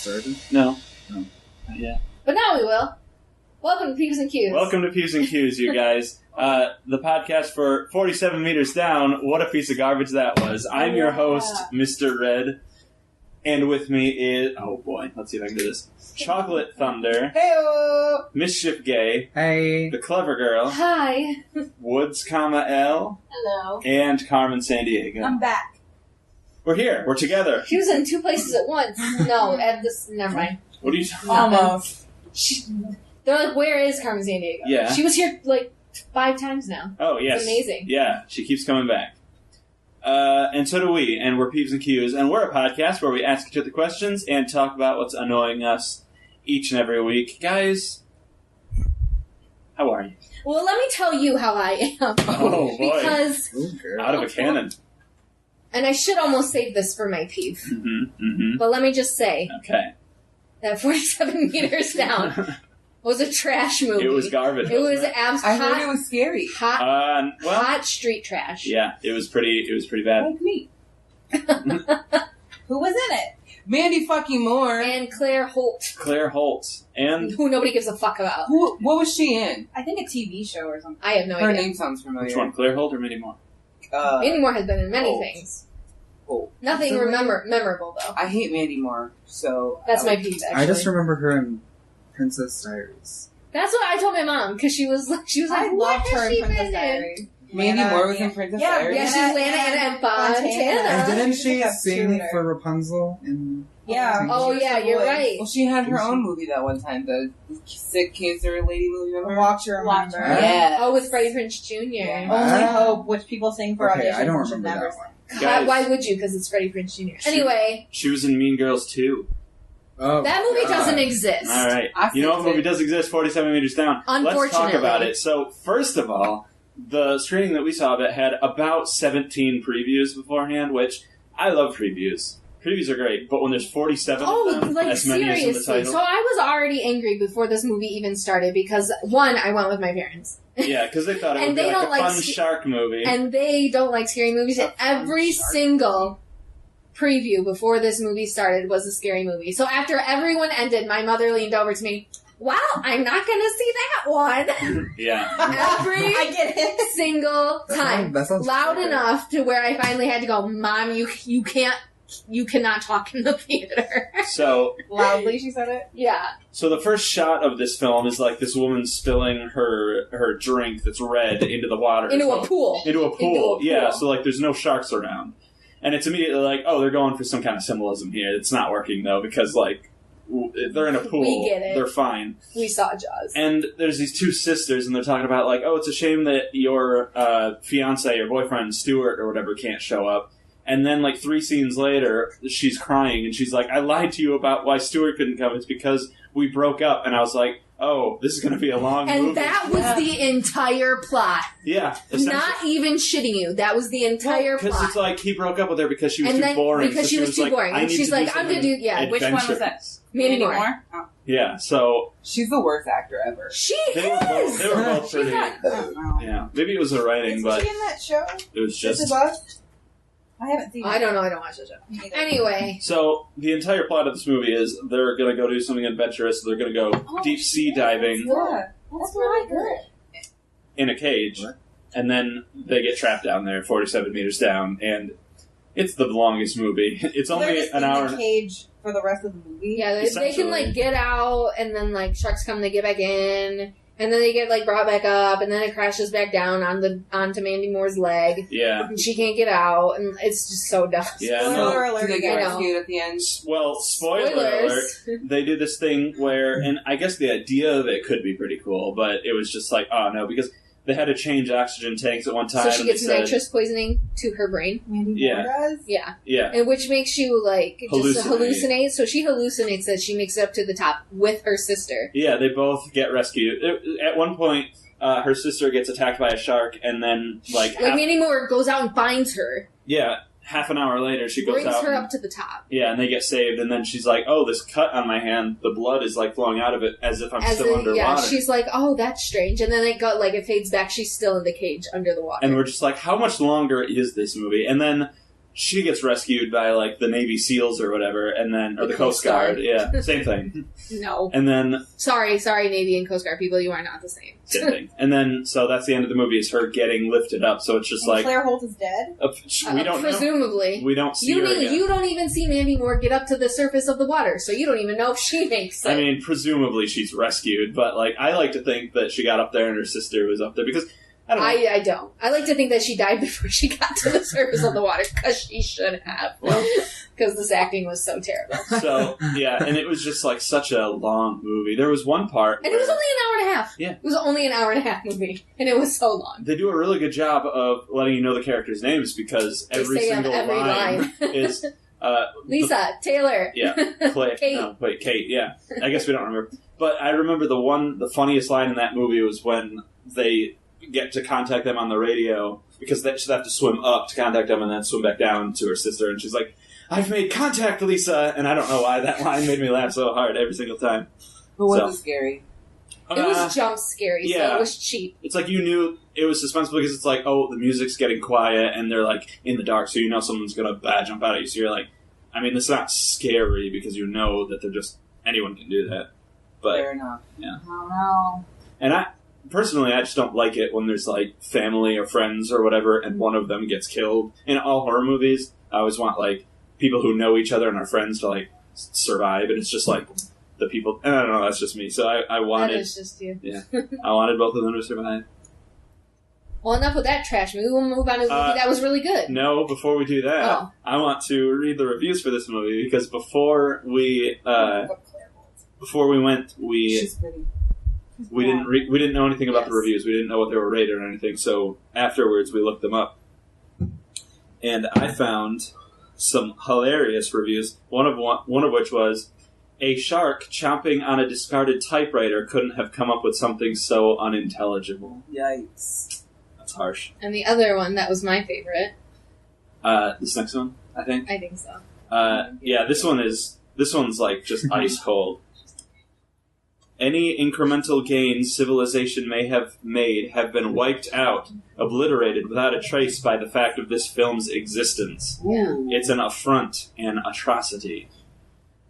started? No. No. Not yet. But now we will. Welcome to Peeves and Cues. Welcome to Peeves and Cues, you guys. The podcast for 47 Meters Down. What a piece of garbage that was. I'm your host, Mr. Red. And with me is... Oh, boy. Let's see if I can do this. Chocolate Thunder. Heyo! Mischief Gay. Hey. The Clever Girl. Hi. Woods, L. Hello. And Carmen Sandiego. I'm back. We're here. We're together. She was in two places at once. No, at this... Never mind. What are you talking about? Almost. They're like, where is Carmen Sandiego? Yeah. She was here, 5 times now. Oh, yes. It's amazing. Yeah, she keeps coming back. And so do we, and we're Peeves and Cues, and we're a podcast where we ask each other questions and talk about what's annoying us each and every week. Guys, how are you? Well, let me tell you how I am. Oh, boy. Because... Ooh, girl. Out of a cannon. And I should almost save this for my peeve. Mm-hmm. But let me just say Okay. that 47 Meters Down was a trash movie. It was garbage. It was wasn't I heard it was scary. hot street trash. Yeah, it was pretty bad. Like me. Who was in it? Mandy fucking Moore. And Claire Holt, Claire Holt. And who nobody gives a fuck about. What was she in? I think a TV show or something. I have no Her idea. name sounds familiar. which one? Claire Holt or Minnie Moore? Mandy Moore has been in many Holt. things. Holt. Nothing What's her memorable, though. I hate Mandy Moore, so... That's my peeve, actually. I just remember her in Princess Diaries. That's what I told my mom, because she was like, I what loved has her she in Princess been in? Diaries. Mandy Lana, Moore was in Princess yeah, Diaries? Yeah, she's Lana and Fontana. And didn't She's she like a sing cheerleader. for Rapunzel in... Yeah. Oh, She was yeah, the you're voice. right. Well, she had her own movie that one time, the sick cancer lady movie, remember? Watch Your Remember. Yeah. Oh, with Freddie Prinze Jr. Only Ah. Hope, which people sing for Okay, auditions. I don't and should remember never that one. sing. Guys. Why would you? Because it's Freddie Prinze Jr. She- Anyway, She was in Mean Girls 2. Oh, that movie God. doesn't exist. All right. I You know what think movie it- does exist? 47 Meters Down. Let's talk Unfortunately. about it. So, first of all, the screening that we saw of it had about 17 previews beforehand, which I love previews. Previews are great, but when there's 47 Oh, of them, like as many as in the seriously. title. So I was already angry before this movie even started because, one, I went with my parents. Yeah, because they thought it And would be they like a don't like fun shark movie. And they don't like scary movies. And every single preview before this movie started was a scary movie. So after everyone ended, my mother leaned over to me, well, I'm not going to see that one. Yeah. Every I get it. single time. That sounds Loud perfect. enough to where I finally had to go, Mom, you cannot talk in the theater. So, Loudly, she said it. Yeah. so the first shot of this film is like this woman spilling her drink that's red into the water. Into So- a pool. Into a pool. Into a Yeah, pool. so like there's no sharks around. And it's immediately like, oh, they're going for some kind of symbolism here. It's not working though, because like they're in a pool. We get it. They're fine. We saw Jaws. And there's these two sisters, and they're talking about like, oh, it's a shame that your fiance or boyfriend Stuart or whatever can't show up. And then like 3 scenes later, she's crying, and she's like, I lied to you about why Stuart couldn't come. It's because we broke up. And I was like, oh, this is going to be a long And movie. that was the entire plot. Yeah, Not even shitting you. That was the entire because plot. it's like he broke up with her because she was And too then- boring. because so she was too like, boring. I And need she's to like, I'm gonna something do- yeah. Which one was adventurous. that? Mandy Moore. Oh. Yeah, so She's the worst actor ever. She they were both, is! they were both pretty. Oh. Yeah, maybe it was the writing, Is but she in that show? it was This just. is us? I haven't seen it. I don't know. I don't watch the show. Me neither. Anyway. So the entire plot of this movie is they're going to go do something adventurous. They're going to go deep sea diving Yeah. That's really good. in a cage, What? and then they get trapped down there, 47 meters down, and it's the longest movie. It's They're only just an in hour. the cage for the rest of the movie. Yeah, they can, Essentially. like, get out, and then, like, sharks come, they get back in, and then they get, like, brought back up, and then it crashes back down onto Mandy Moore's leg, Yeah. and she can't get out, and it's just so dumb. Yeah. Spoiler no. alert Do they get I know. rescued at the end? Well, spoiler alert. Spoilers. They did this thing where, and I guess the idea of it could be pretty cool, but it was just like, oh no, because they had to change oxygen tanks at one time. So she and they gets said- nitrous poisoning to her brain. Mandy Yeah. Moore does? Yeah. Yeah, And which makes you, like, just Hallucinate. hallucinate. So she hallucinates that she makes it up to the top with her sister. yeah. They both get rescued. At one point, her sister gets attacked by a shark, and then like Mandy Moore goes out and finds her. yeah, half an hour later, she goes brings out. her and- up to the top. Yeah, and they get saved, and then she's like, "Oh, this cut on my hand, the blood is like flowing out of it as if I'm still underwater." Yeah, she's like, oh, that's strange. And then it fades back. She's still in the cage under the water. And we're just like, how much longer is this movie? And then she gets rescued by like the Navy SEALs or whatever, and then or The the Coast Guard. Yeah, same thing. No. And then Sorry, Navy and Coast Guard people, you are not the same. same thing. And then so that's the end of the movie is her getting lifted up. So it's just And like Claire Holt is dead. we don't know. Presumably. We don't see her again. You don't even see Mandy Moore get up to the surface of the water, so you don't even know if she makes it. I mean, presumably she's rescued, but like I like to think that she got up there and her sister was up there because I don't know. I don't. I like to think that she died before she got to the surface of the water, because she should have. Because this acting was so terrible. So yeah, and it was just like such a long movie. There was one part, And it was only an hour and a half. Yeah. It was only an hour and a half movie, and it was so long. they do a really good job of letting you know the characters' names because They every say single every line. is Lisa, Taylor. Yeah, Clay. Kate. No, wait, Kate. Yeah, I guess we don't remember. But I remember the funniest line in that movie was when they get to contact them on the radio because they should have to swim up to contact them and then swim back down to her sister, and she's like, "I've made contact, Lisa," and I don't know why that line made me laugh so hard every single time. But was So. it scary? It was jump scary, so yeah. it was cheap. It's like you knew it was suspenseful because it's like, oh, the music's getting quiet and they're like in the dark, so you know someone's gonna jump out at you. So you're like, I mean, it's not scary because you know that they're just anyone can do that. But Fair enough. Yeah. I don't know. and I just don't like it when there's like family or friends or whatever, and one of them gets killed. In all horror movies, I always want like people who know each other and are friends to like survive, and it's just like the people. And I don't know, that's just me. So I That wanted, is just you. I wanted both of them to survive. Well, enough with that trash movie. We'll move on to a movie that was really good. No, before we do that, Oh. I want to read the reviews for this movie because before we went, She's pretty. we didn't know anything about the Yes. reviews. We didn't know what they were rated or anything. So afterwards, we looked them up, and I found some hilarious reviews. One of which was, "A shark chomping on a discarded typewriter couldn't have come up with something so unintelligible." Yikes. That's harsh. And the other one, that was my favorite. This next one, I think. I think so. Yeah, this one's like just ice cold. "Any incremental gains civilization may have made have been wiped out, obliterated without a trace by the fact of this film's existence. Yeah. It's an affront and atrocity."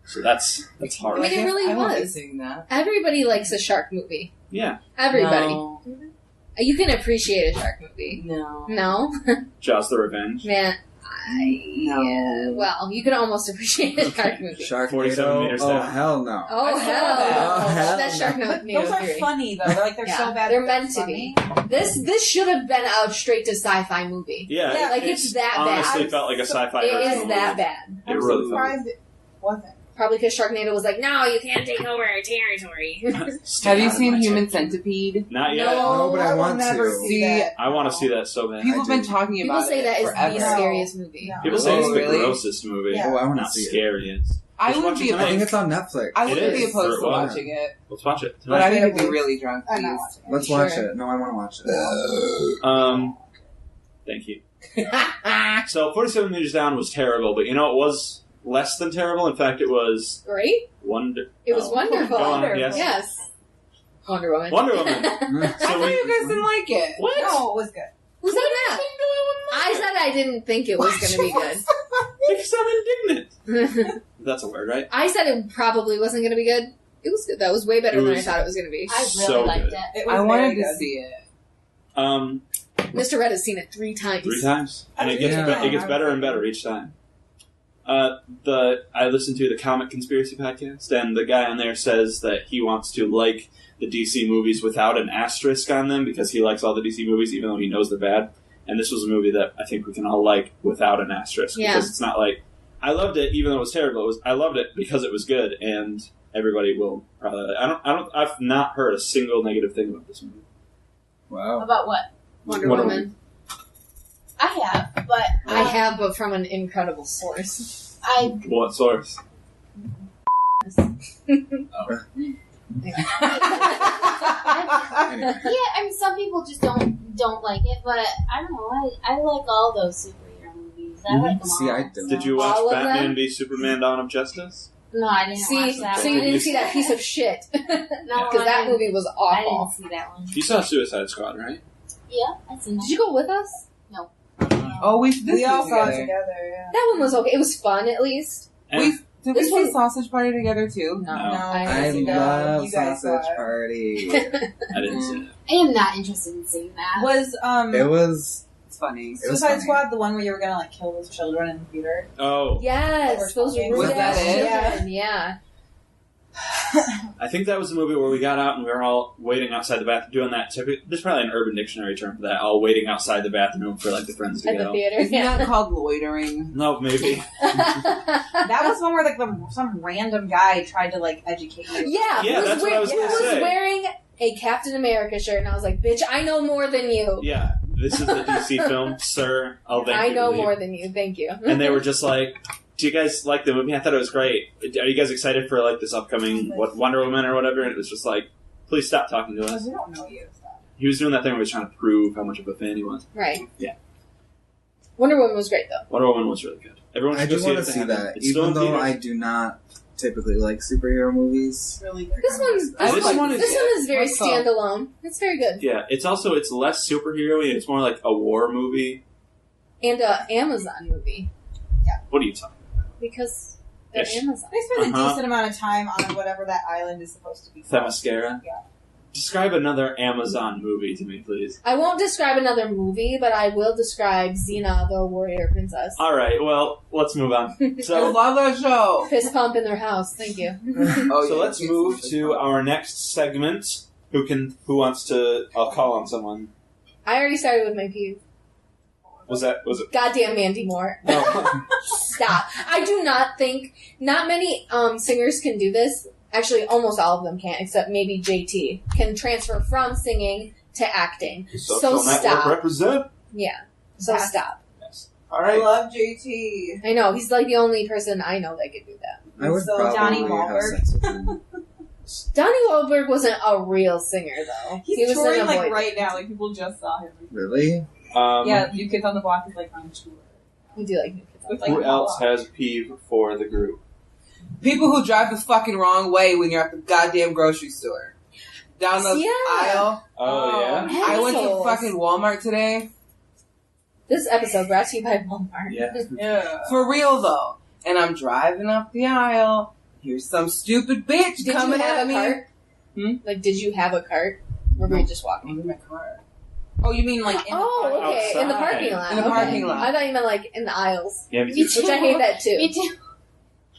So that's hard. I mean, it really I won't be was. seeing that. Everybody likes a shark movie. Yeah. Everybody. No. You can appreciate a shark movie. No. No? Jaws the Revenge. Man, No. well, you can almost appreciate a shark movie. Sharknado. 47 meters Oh, down. hell no. Oh, I saw hell. that. Oh, hell That's no. Sharknado Those are 3. funny though. They're Yeah, so bad. they're that meant to funny. be. This should have been a straight to sci-fi movie. Yeah. Yeah, Like, it's that honestly bad. felt like a sci-fi It version is of that the movie. bad. It I'm really felt. surprised it wasn't. Probably because Sharknado was like, no, you can't take over our territory. Have you seen Human Centipede? Not yet. No. No, but I will want never to. see that. I want to see that so bad. People have been do. talking People about say it that is forever. the No. scariest movie. No. People say it's Oh, the really? grossest movie. Yeah. Oh, I want to Not see it. scariest. I We should would watch be it I think tonight. it's on Netflix. I It wouldn't be is, opposed or to it was. watching it, Let's watch it but I tonight. need to be really drunk, I'm not please. watching it. Let's Sure. watch it. No, I want to watch it. Thank you. So 47 Meters Down was terrible, but you know it was less than terrible. In fact, it was Great. It was wonderful. Go on, yes. Yes. Wonder Woman. Wonder Woman. I So thought you guys didn't like it. What? No, it was good. Who said that? I said I didn't think it was going to be good. Because I'm indignant. That's a word, right? I said it probably wasn't going to be good. It was good. That was way better It than I was thought it was going to be. I really So liked good. it. It was I wanted very to good. see it. Mr. Red has seen it 3 times. 3 times, and it gets Yeah. it gets better and better each time. I listened to the Comic Conspiracy podcast, and the guy on there says that he wants to like the DC movies without an asterisk on them because he likes all the DC movies, even though he knows they're bad. And this was a movie that I think we can all like without an asterisk Yeah. because it's not like I loved it, even though it was terrible. I loved it because it was good, and everybody will probably. I've not heard a single negative thing about this movie. Wow. About what? Wonder Wonder Woman. I have, but I have, but from an incredible source. I What source? Anyway. yeah. I mean, some people just don't like it, but I don't know. I like all those superhero movies. I like them See, all. I don't. Did you watch All of Batman them? v Superman: Dawn of Justice? No, I didn't See, watch that so one. you didn't see that piece of shit. No, Because that I movie was I didn't awful. see that one. You saw Suicide Squad, right? Yeah, I seen Did that. you go with us? No. Oh, we did We all see saw it together. together. Yeah. That one was okay. It was fun, at least. And Did we This see one- Sausage Party together too? No, No. I I didn't see that. love You guys Sausage saw it. Party. I didn't see it. I am not interested in seeing that. Was It was. It's funny. It was Suicide funny. Squad the one where you were gonna like kill those children in the theater? Oh, Yes, those Was rude that ass it? children. Yeah. I think that was the movie where we got out and we were all waiting outside the bathroom doing that. There's probably an Urban Dictionary term for that. All waiting outside the bathroom for like the friends to At the go. theater. Isn't Yeah. that called loitering? No, maybe. That was one where like some random guy tried to like educate you. Yeah, Yeah, who that's what I was who gonna was say. wearing a Captain America shirt, and I was like, "Bitch, I know more than you. Yeah, this is the DC film, sir. I'll thank I you. know Leave. more than you. Thank you." And they were just like, "Do you guys like the movie? I thought it was great. Are you guys excited for like this upcoming Wonder Woman or whatever?" And it was just like, "Please stop talking to us." Because we don't know you. So. He was doing that thing where he was trying to prove how much of a fan he was. Right. Yeah. Wonder Woman was great though. Wonder Woman was really good. Everyone I should do go want it to if see they haven't. that, It's still even in though theaters. I do not typically like superhero movies. Really. This one's I this, like one, this. this one is very What's up? standalone. It's very good. Yeah, it's less superhero-y. It's more like a war movie. And a Amazon movie What are you talking? because they're Ish. Amazon. They spend a Uh-huh. decent amount of time on whatever that island is supposed to be. Themyscira? Yeah. Describe another Amazon movie to me, please. I won't describe another movie, but I will describe Xena, the warrior princess. All right, well, let's move on. I So, love that show. Fist pump in their house. Thank you. Oh, so yeah. let's move to our next segment. Who wants to? I'll call on someone. I already started with my peeve. Was it? Goddamn Mandy Moore. No. Stop. I do not think not many singers can do this. Actually, almost all of them can't, except maybe JT can transfer from singing to acting. So stop. Represent. Yeah. So Yes. stop. Yes. All I right. love JT. I know he's like the only person I know that could do that. I would So probably Donnie have Wahlberg. sex with him. Donnie Wahlberg wasn't a real singer though. He's he was touring in a like boy right band. now. Like people just saw him. Really? Yeah, New Kids on the Block is like on tour. We do like New Kids on With, the like, Who else has a peeve for the group? People who drive the fucking wrong way when you're at the goddamn grocery store. Down the Yeah. aisle. Oh yeah. I went to Assholes. fucking Walmart today. This episode brought to you by Walmart. Yeah. Yeah. For real though. And I'm driving up the aisle. Here's some stupid bitch Did you coming have at a me. cart? Like, did you have a cart? Or were you just walking? I'm in my car. Oh, you mean like in Oh, the okay. In the Outside. parking lot. In the Okay. parking lot. I thought you meant like in the aisles. Yeah. Me Me too. Which I hate that too. Me too.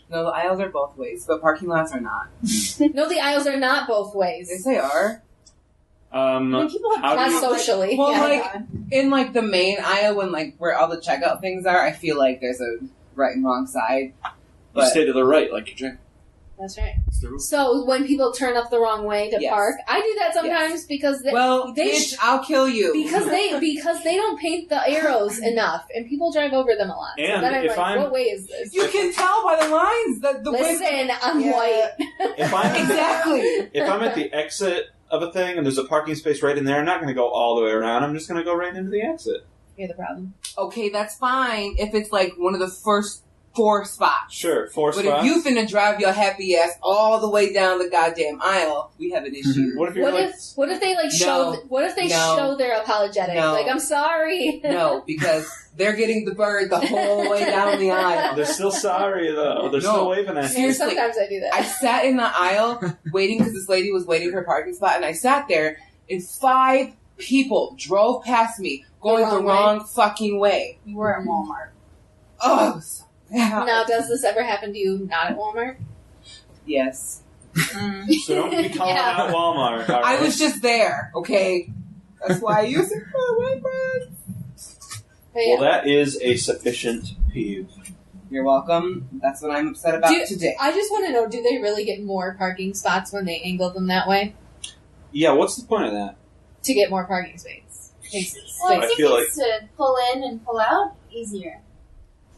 No, the aisles are both ways, but parking lots are not. No, the aisles are not both ways. Yes, they are. When people have How do Not you? socially. Well, yeah. like in like the main aisle when like where all the checkout things are, I feel like there's a right and wrong side. You But stay to the right, like you drink. That's right. It's the rule. So when people turn up the wrong way to Yes. park, I do that sometimes because they, well, they bitch, I'll kill you. because they don't paint the arrows enough, and people drive over them a lot. So And then I'm if like, I'm- what way is this? you can tell by the lines that the way. Listen, I'm Yeah. white. If I'm Exactly. if I'm at the exit of a thing and there's a parking space right in there, I'm not going to go all the way around. I'm just going to go right into the exit. You're the problem. Okay, that's fine if it's like one of the first 4 spots. Sure, 4 But spots. if you finna drive your happy ass all the way down the goddamn aisle, we have an issue. What if you're What like? if they like show? What if they No. show their apologetic? No. Like, I'm sorry. No, because they're getting the bird the whole way down the aisle. They're still sorry though. They're No. still waving at you. Seriously. Sometimes I do that. I sat in the aisle waiting because this lady was waiting for her parking spot, and I sat there, and 5 people drove past me going the wrong wrong fucking way. You were at Walmart. Oh, so bad. Now, does this ever happen to you? Not at Walmart. Yes. So don't be calling Yeah. out Walmart. all right? I was just there, okay? That's why I use it for my friends. But yeah. Well, that is a sufficient peeve. You're welcome. That's what I'm upset about today. I just want to know: do they really get more parking spots when they angle them that way Yeah, what's the point of that? to get more parking spaces? Well, I I think feel it's to pull in and pull out easier.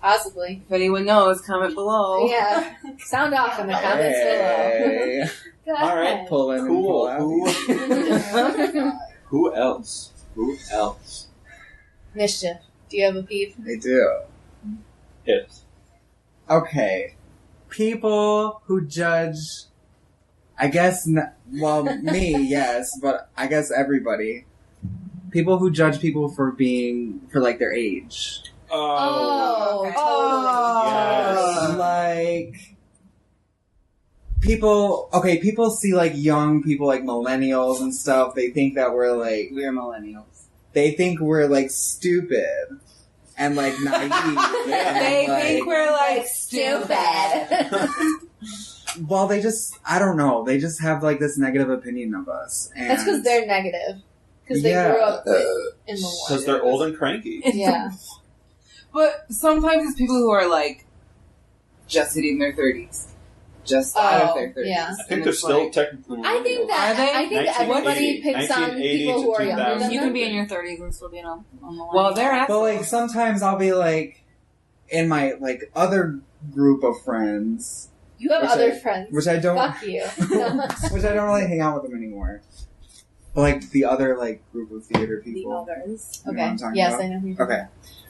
Possibly. If anyone knows, comment below. Yeah. Sound off in the comments Hey. Go All right. ahead. Pull in and pull out. below. Who else? Who else? Mischief. Do you have a peeve? They do. Yes. Okay. People who judge, I guess, well, me, yes, but I guess everybody. People who judge people for like, their age. Oh. Oh, Okay. totally. Yes. Like people see like young people like millennials and stuff. They think that we're like We're millennials. they think we're like stupid and like naive. Yeah. They Like- think we're like Stupid. Well, they just I don't know. They just have like this negative opinion of us. And That's because they're negative. Because they Yeah. grew up in the war. Because they're old and cranky. Yeah. But sometimes it's people who are like just hitting their 30s. Just out of their 30s. yeah. I think they're still technically. I think Are they? I think 1980, everybody picks on 1980 people who are to younger 2000. than You them. can be in your 30s and still be on the line. Well, they're But assholes. like sometimes I'll be like in my like other group of friends, You have Which other I- friends. which I don't Fuck you. which I don't really hang out with them anymore. But like the other like group of theater The people. others. You know what Okay. I'm talking Yes, about? I know who you're talking Okay.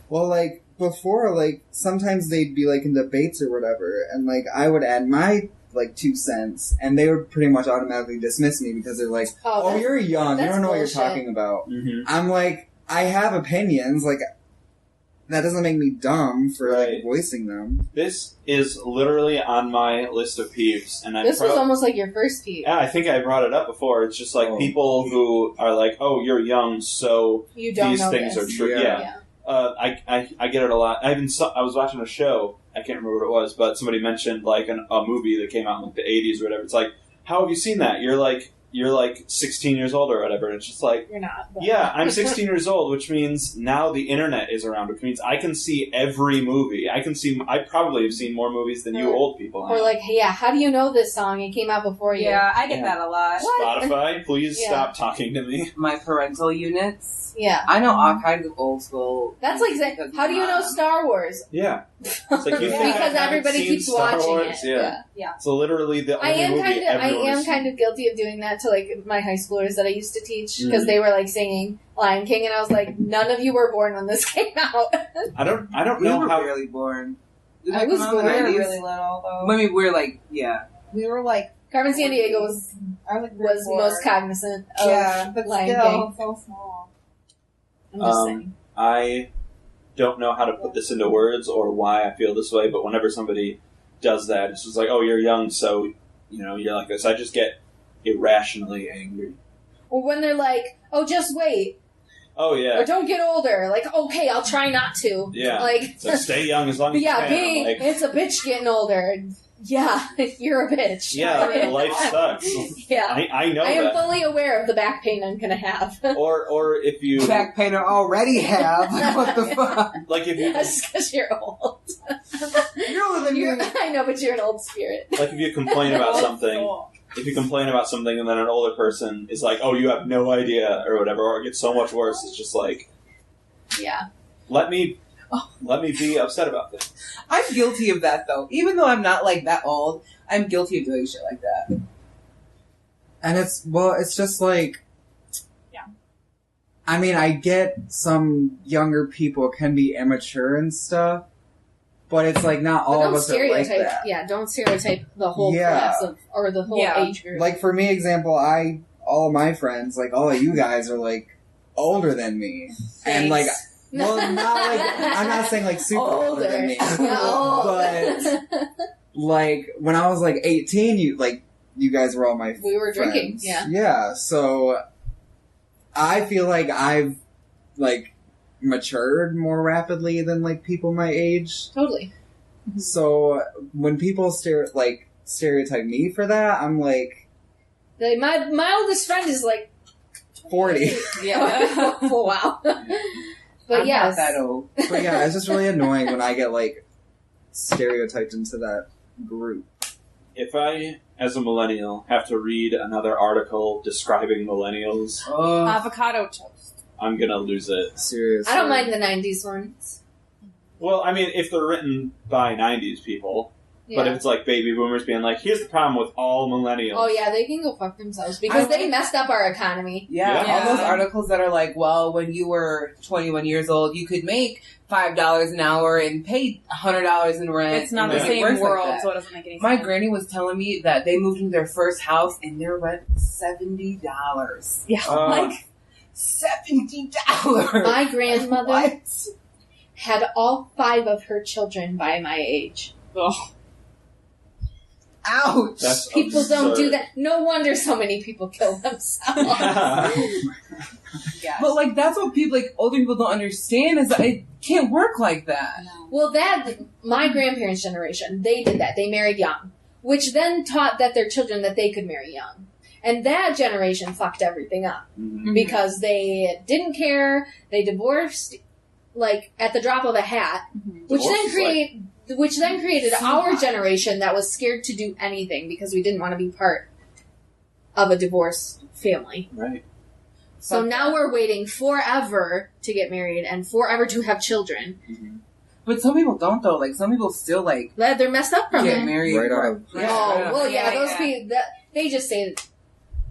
Well, like before, like sometimes they'd be like in debates or whatever, and like I would add my like 2 cents, and they would pretty much automatically dismiss me because they're like, about. "Oh, that's- you're young. You that's don't know bullshit. what you're talking about." Mm-hmm. I'm like, I have opinions. Like that doesn't make me dumb for Right. like voicing them. This is literally on my list of peeves, and This was almost like your first peeve. Yeah, I think I brought it up before. It's just like Oh. people who are like, "Oh, you're young, so You don't these know things this. are true." Yeah. Yeah, I get it a lot. I was watching a show. I can't remember what it was, but somebody mentioned like a movie that came out in like the 80s or whatever. It's like, how have you seen that? You're like 16 years old or whatever. And it's just like, You're not. but- yeah, I'm 16 years old, which means now the internet is around, which means I can see every movie. I probably have seen more movies than you Or- old people Or have. like, hey, yeah, how do you know this song? It came out before you. Yeah, I get Yeah. that a lot. What? Spotify, please Yeah. stop talking to me. My parental units. Yeah. I know all kinds of old school. That's like saying, because how do you know Mom. Star Wars? Yeah. It's like you think I Because haven't everybody seen keeps Star watching Wars? it. Yeah. It's literally the I only am movie kind of, everyone has seen. guilty of doing that to like my high schoolers that I used to teach because Mhm. they were like singing Lion King, and I was like, none of you were born when this came out. I don't We know were how. barely born. Did I that was come out in We the were 90s? really little though. I mean, we're like, yeah. We were like, Carmen Sandiego was I was like most cognizant of Yeah, but Lion still, King. so small. I'm just saying. I don't know how to put this into words or why I feel this way, but whenever somebody does that, it's just like, oh, you're young, so you're like this. I just get irrationally angry. Or when they're like, oh, just wait, Oh yeah, or don't get older. Like, okay, I'll try not to. yeah. Like, So stay young as long as yeah, you can. Like, it's a bitch getting older. Yeah, you're a bitch. yeah, life sucks. Yeah. I know I am that. fully aware of the back pain I'm gonna have. Or if you Back pain I already have. What the fuck? like if you That's because you're old. You're older than me. I know, but you're an old spirit. like if you complain about something. If you complain about something and then an older person is like, "Oh, you have no idea," or whatever, or it gets so much worse, it's just like, Yeah. let me be upset about this. I'm guilty of that though. Even though I'm not like that old, I'm guilty of doing shit like that. And it's just like, Yeah. I mean, I get some younger people can be immature and stuff, but it's like not all But of don't us are like stereotype. that. Yeah, don't stereotype the whole Yeah. class of or the whole Yeah. age group. Like for me, example, all of my friends, like all of you guys are like older than me, and like, well, not like I'm not saying like super older than me, No. but like when I was like 18, you guys were all my We were drinking, friends. Yeah, so I feel like I've like matured more rapidly than like people my age. Totally. So when people stereotype me for that, I'm like My oldest friend is like 40. Yeah. oh, wow. But I'm yes, not that old. But yeah, it's just really annoying when I get like stereotyped into that group. If I, as a millennial, have to read another article describing millennials, Avocado toast. I'm gonna lose it. Seriously. I don't mind the '90s ones. Well, I mean, if they're written by 90s people, Yeah. but if it's like baby boomers being like, here's the problem with all millennials. Oh yeah, they can go fuck themselves because they messed up our economy. Yeah, Yeah. all those articles that are like, well, when you were 21 years old, you could make $5 an hour and pay $100 in rent. It's not and the Yeah. it same works like world, that. so it doesn't make any My sense. granny was telling me that they moved into their first house and their rent was $70. Yeah. Uh, Like $70. My grandmother What? had all 5 of her children by my age. Oh. Ouch! That's People don't do absurd. that. No wonder so many people kill themselves. Yes. But like that's what people like older people don't understand is that it can't work like that. Well, my grandparents' generation, they did that. They married young, which then taught that their children that they could marry young. And that generation fucked everything up Mhm. because they didn't care. They divorced like at the drop of a hat, which Divorce then is created our generation that was scared to do anything because we didn't want to be part of a divorced family. Right. So now we're waiting forever to get married and forever to have children. Mhm. But some people don't though. Like some people still like They're messed up from get it. married Right out of- Oh, well, yeah, Yeah, those yeah. people, they just say,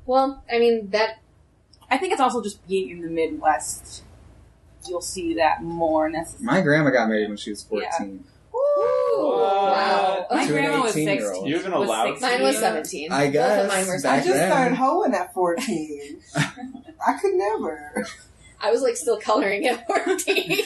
well, I mean, that, I think it's also just being in the Midwest. You'll see that more necessarily. My grandma got married when she was 14. wow. My To an grandma was 18-year-old. 16. You even was allowed- 16. Mine was 17. I guess. Both of mine were back 17. then. started hoeing at 14. I could never. I was like still coloring at 14.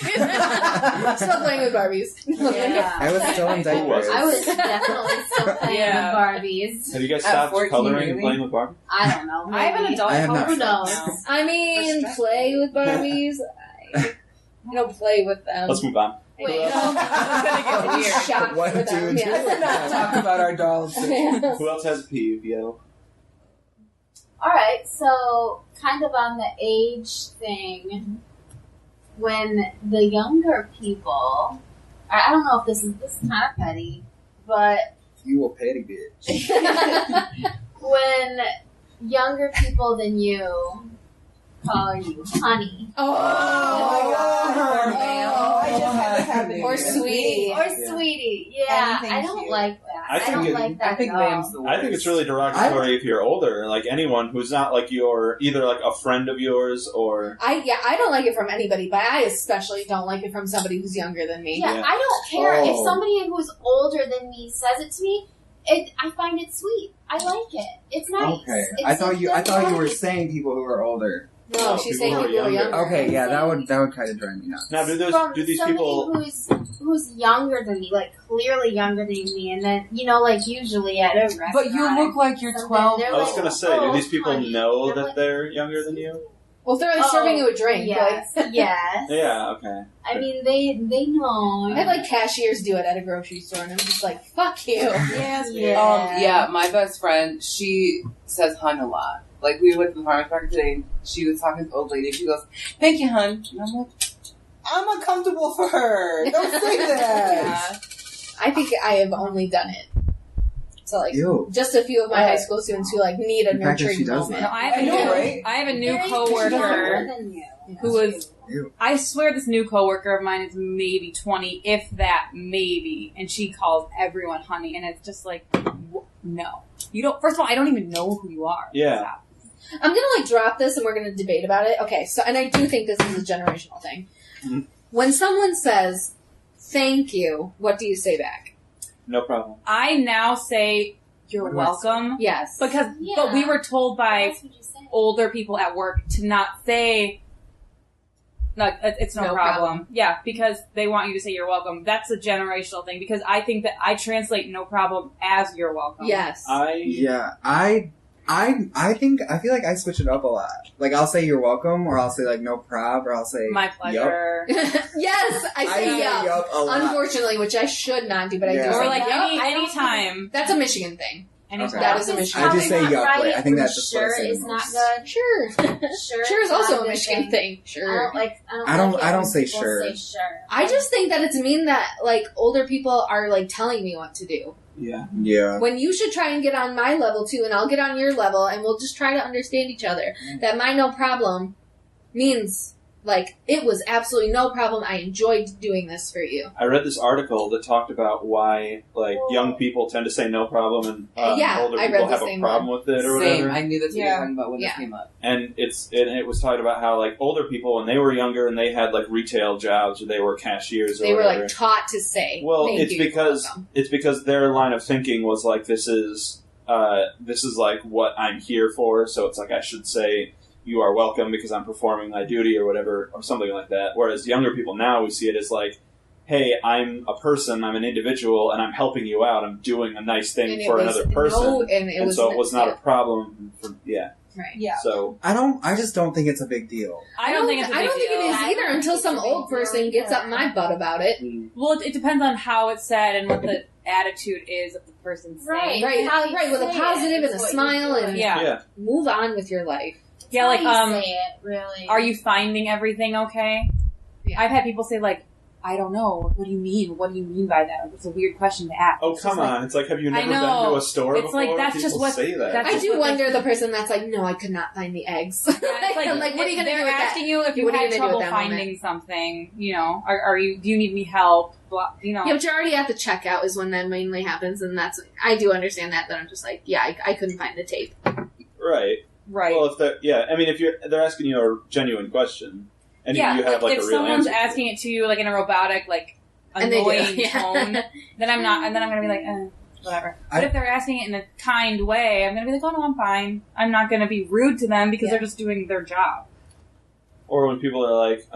Still playing with Barbies. Yeah. I was still in diapers. I was definitely still playing Yeah. with Barbies. Have you guys At stopped 14, coloring and really? playing with Barbie? I don't know. I have an maybe. adult I have not color Who knows? now. I mean, play with Barbies. I don't play with them. Let's move on. Wait, Wait. no. gonna get weird. Shocked One, for two, them. two. Yeah. not talk about our dolls. Who else has a peeve, yo? Alright, so kind of on the age thing, when the younger people, I don't know if this is kind of petty, but You a petty bitch. when younger people than you call you honey Oh, God. Oh. I just had this happen to Or me. sweetie. or sweetie, yeah, And I thank don't you. like that. I I, think don't it- like that I think at all. Liam's the worst. I think it's really derogatory if you're older. Like anyone who's not like your either like a friend of yours or I don't like it from anybody, but I especially don't like it from somebody who's younger than me. Yeah, Yeah. I don't care if Oh. somebody who's older than me says it to me. I find it sweet. I like it. It's nice. Okay. It's I thought a you good were life. saying people who are older. No, No, she's people saying who are people are younger. younger. Okay, yeah, that would kind of drive me nuts. now do From these somebody people who's younger than me, like clearly younger than me, and then like usually at a restaurant. But you look like you're something, 12. they're I was like, gonna say, "Oh, do these people honey." know I'm that like, they're younger than you? Well, if they're like serving you a drink, Yes, like, yes. Yeah, okay. I mean, they know. I have like cashiers do it at a grocery store, and I'm just like, fuck you. Yes, Yeah. My best friend, she says hun a lot. Like, we went to the farmer's market today, and she was talking to the old lady, she goes, thank you, hun. And I'm like, I'm uncomfortable for her. Don't say that. yeah. I think I have only done it. So like, Ew. just a few of my high school students who like need a The fact that nurturing she does moment. No, I have I a know, new, right? I have a new They're coworker younger than you. who was. Ew. I swear this new coworker of mine is maybe 20, if that, maybe, and she calls everyone honey, and it's just like, no, you don't. First of all, I don't even know who you are. Yeah. Stop. I'm gonna like drop this and we're gonna debate about it. Okay, so and I do think this is a generational thing. Mhm. When someone says thank you, what do you say back? No problem. I now say you're What do I say? welcome Yes. because, Yeah. but we were told by That's what you say. older people at work to not say. No, it's no, No problem. problem. Yeah, because they want you to say you're welcome. That's a generational thing because I think that I translate no problem as you're welcome. Yes. Yeah, I think I feel like I switch it up a lot. Like I'll say you're welcome, or I'll say like no prob, or I'll say My pleasure. yes, I say yup. yup a lot. Unfortunately, which I should not do, but I Yeah. do. Or say like yup. anytime. That's a Michigan thing. Anytime. Okay. That is a It's Michigan I just probably say not yup, right. like, I think For that's just what I sure say is the not most. good. Sure. Sure, Sure is not also a good Michigan thing. I Sure. don't like. I don't like it when say people sure. Say sure. I just think that it's mean that like older people are like telling me what to do. Yeah. Yeah. When you should try and get on my level too, and I'll get on your level, and we'll just try to understand each other. That my no problem means like it was absolutely no problem. I enjoyed doing this for you. I read this article that talked about why like young people tend to say no problem and Yeah, older I people read the have a same problem with it or Same. whatever. I knew that's what you Yeah. were talking about when Yeah. this came up. And it was talking about how like older people when they were younger and they had like retail jobs or they were cashiers or They were whatever. like taught to say. Well, Thank it's you, you're because welcome. it's because their line of thinking was like this is like what I'm here for, so it's like I should say you are welcome because I'm performing my duty or whatever or something like that. Whereas younger people now we see it as like hey, I'm a person, I'm an individual, and I'm helping you out. I'm doing a nice thing And it for was- another person. no, and it was- so it was not yeah. a problem. Right. Yeah. So I just don't think it's a big deal. I don't think it's a big I don't think deal. it is I either don't until think some it's a big old person deal gets either. up my butt about it. Well, it depends on how it's said and what the attitude is of the person saying. Right, How you right, with a say positive it and is a what smile you're and doing. Yeah. move on with your life. Yeah, like, How you say it, really. are you finding everything okay? Yeah. I've had people say, like, I don't know. What do you mean? What do you mean by that? It's a weird question to ask. oh It's come just on! It's like, have you I never been know. to a store It's before? like, that's People just what- say that. that's I just do what wonder the person that's like, no, I could not find the eggs. Yeah, it's like, I'm like, what are you going to do they're with that? asking you if you What are you had gonna do trouble at that finding moment? something. You know, are you? Do you need any help? Blah, you know. Yeah, but you're already at the checkout is when that mainly happens, and that's I do understand that. But I'm just like, yeah, I couldn't find the tape. Right. Right. Well, if they're asking you a genuine question, and yeah, you have like if a real someone's answer. asking it to you like in a robotic, like And they do, annoying yeah. tone, then I'm not, and then I'm gonna be like, whatever. But if they're asking it in a kind way, I'm gonna be like, oh no, I'm fine. I'm not gonna be rude to them because Yeah. they're just doing their job. Or when people are like,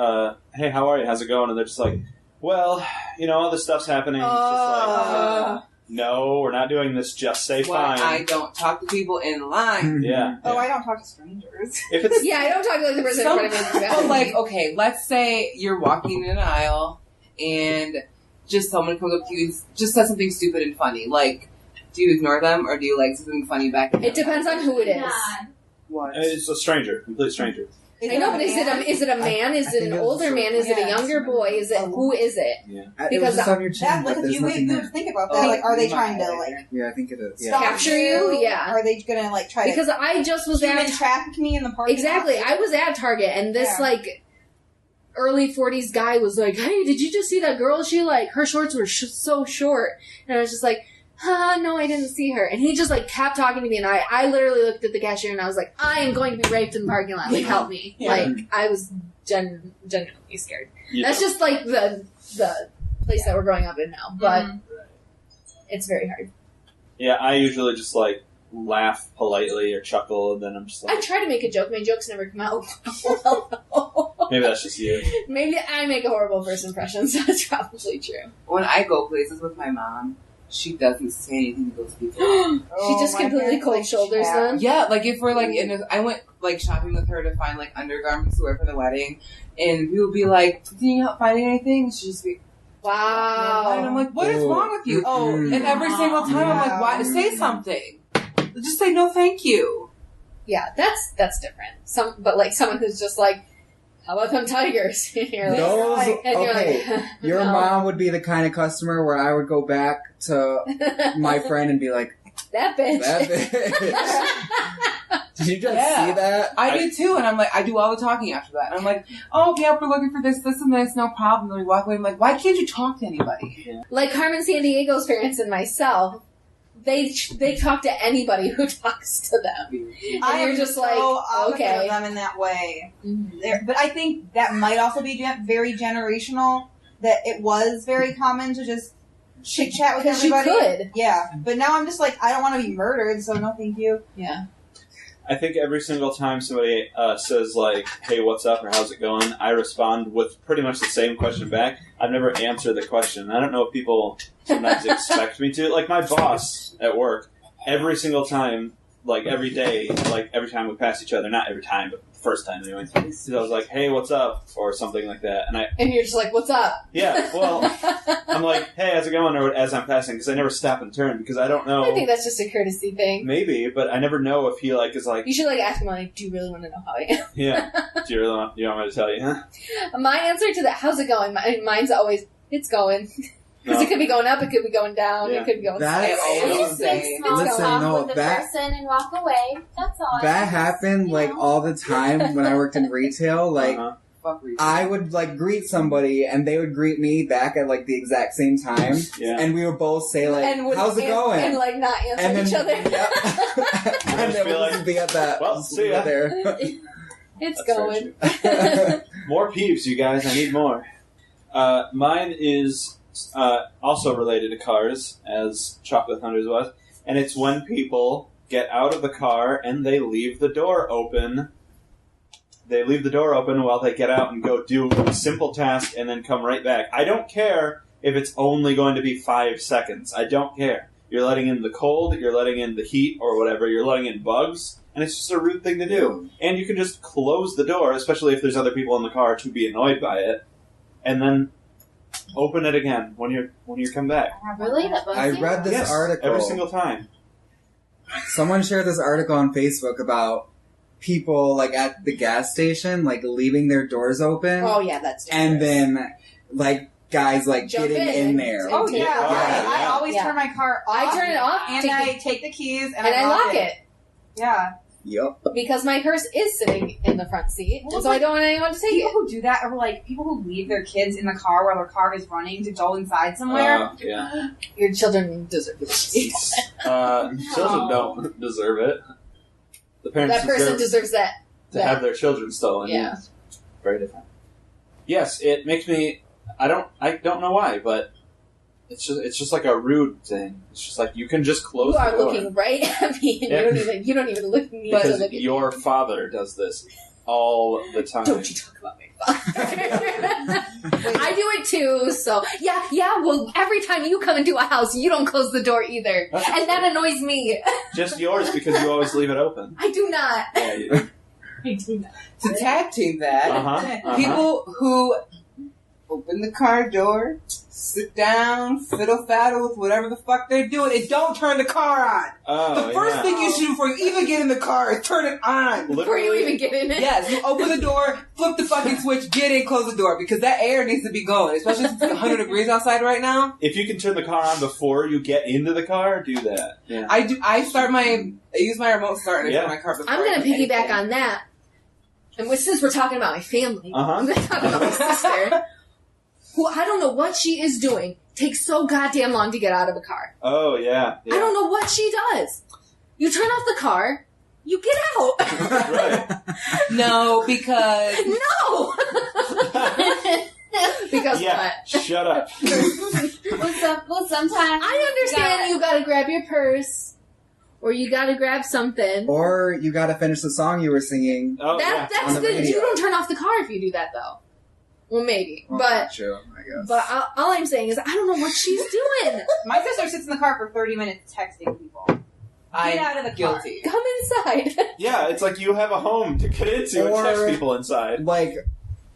hey, how are you? How's it going? And they're just like, well, all this stuff's happening. It's just like, no, we're not doing this. Just say Why fine. I don't talk to people in line. Yeah. Oh, I don't talk to strangers. If it's Yeah, I don't talk to like the person in front of me. But like, okay, let's say you're walking in an aisle and just someone comes up to you and just says something stupid and funny. Like, do you ignore them or do you like say something funny back? It depends on who it is. God. What? it's a stranger, complete stranger. I know, but is it a man? Is I it think an it was older man? Is it a yeah. younger boy? Is it who is it? Yeah. It was Because just on your chin, That, but like, there's you nothing would there. think about that. Like, are they trying to like Yeah, I think it is. Yeah. stalk Capture you? Yeah. Are they gonna like try Because I just was to human at traffic me in the parking exactly. lot? I was at Target, and this Yeah. like early 40s guy was like, "Hey, did you just see that girl? She like her shorts were so short," and I was just like. No, I didn't see her. And he just like kept talking to me, and I literally looked at the cashier and I was like, I am going to be raped in the parking lot. Like, help me. Yeah. Like, I was genuinely scared. Yeah. That's just like the place that we're growing up in now, but Mhm. it's very hard. Yeah, I usually just like laugh politely or chuckle, and then I'm just I like, try to make a joke. My jokes never come out well. maybe that's just you. Maybe I make a horrible first impression, so that's probably true. When I go places with my mom, she doesn't say anything to those people. She just my completely parents, cold like, shoulders chat. them. Yeah, like if we're like I went like shopping with her to find like undergarments to wear for the wedding, and we would be like, "Did you not find anything?" She'd just be, Wow. and I'm like, "What is Oh. wrong with you?" Oh, Mm. And every single time I'm like, "Why? Say something. Just say no, thank you." Yeah, that's different. But like someone who's just like, how about them tigers? And you're like, Those, and you're okay. like, Your no. mom would be the kind of customer where I would go back to my friend and be like, that bitch. that bitch. Did you just Yeah. see that? I do too, and I'm like, I do all the talking after that. And I'm like, "Oh, yeah, we're looking for this, and this, no problem." And we walk away. I'm like, "Why can't you talk to anybody?" Like Carmen San Diego's parents and myself, they talk to anybody who talks to them. I you're am just so like, opposite okay. of them in that way. But I think that might also be very generational. That it was very common to just chit chat with Because you everybody. could. Yeah, but now I'm just like, I don't want to be murdered, so no, thank you. Yeah. I think every single time somebody says like, "Hey, what's up?" or "How's it going?" I respond with pretty much the same question back. I've never answered the question. I don't know if people sometimes expect me to. Like my boss at work, every single time, like every day, like every time we pass each other, not every time, but the first time anyway. So I was like, "Hey, what's up?" or something like that, and And you're just like, what's up? yeah, well, I'm like, "Hey, how's it going?" or as I'm passing, because I never stop and turn because I don't know. I think that's just a courtesy thing. Maybe, but I never know if he like is like, You should like ask him like, do you really want to know how I am? yeah. Do you really want? You want me to tell you? Huh? My answer to that, how's it going? Mine's always, it's going. Because it could be going up, it could be going down, Yeah. it could be going That- sideways. You just make small Listen, talk no, with the that- person and walk away. That's all. That happened like all the time when I worked in retail. Like Uh-huh. Fuck you. I would like greet somebody and they would greet me back at like the exact same time, Yeah. and we would both say like, And would "How's it going?" And like not answer And then each other. Yep. and then be we'll like, just be at that. "Well, see ya." There. It's That's going. More peeves, you guys. I need more. Mine is also related to cars, as Chocolate Thunders was, and it's when people get out of the car and they leave the door open. They leave the door open while they get out and go do a simple task and then come right back. I don't care if it's only going to be 5 seconds. I don't care. You're letting in the cold, you're letting in the heat or whatever, you're letting in bugs, and it's just a rude thing to do. And you can just close the door, especially if there's other people in the car to be annoyed by it, and then open it again when you come back. Really? That bugs I you? read this Yes, article. every single time. Someone shared this article on Facebook about people like at the gas station, like leaving their doors open, Oh yeah, that's and dangerous. then like guys like Jump getting in there. Oh yeah, Yeah. I always Yeah. turn my car off. I turn it off, and take I take the keys and I lock it Yeah. Yep. because my purse is sitting in the front seat, Well, so I don't want anyone to take People it. who do that are like people who leave their kids in the car while their car is running to go inside somewhere. Yeah. Your children deserve it. Children don't deserve it. The parents That person deserves that. to have their children stolen. Yeah. Very different. Yes, it makes me. I don't know why, but it's just like a rude thing. It's just like you can just close You are the door. looking right at me, and Yeah. you don't even look need to Because look at your father does this all the time. me. Don't you talk about my father. I do it too. So yeah. Well, every time you come into a house, you don't close the door either, and that annoys me. Just yours because you always leave it open. I do not. Yeah, you, I do not. To tag team that, Uh-huh. people who open the car door, sit down, fiddle faddle with whatever the fuck they're doing, and don't turn the car on. Oh, The first yeah. thing you should do before you even get in the car is turn it on. Before you even get in it. Yes, you open the door, flip the fucking switch, get in, close the door, because that air needs to be going, especially since it's 100 degrees outside right now. If you can turn the car on before you get into the car, do that. Yeah. I use my remote start and I Yeah. start my car before I'm I going to do piggyback anything. on that. And since we're talking about my family, Uh-huh. I'm going to talk about my sister, who I don't know what she is doing, takes so goddamn long to get out of the car. Oh, yeah. I don't know what she does. You turn off the car, you get out. Right. No, because No! Because Yeah, shut up. Well, sometimes I understand you gotta grab your purse, or you gotta grab something. Or you gotta finish the song you were singing. Oh, yeah. That's on the good. radio. You don't turn off the car if you do that, though. Well, maybe. Well, but true, I guess. all I'm saying is I don't know what she's doing. My sister sits in the car for 30 minutes texting people. Get out of the car. guilty. Come inside. Yeah, it's like you have a home to get into Or- and text people inside. like,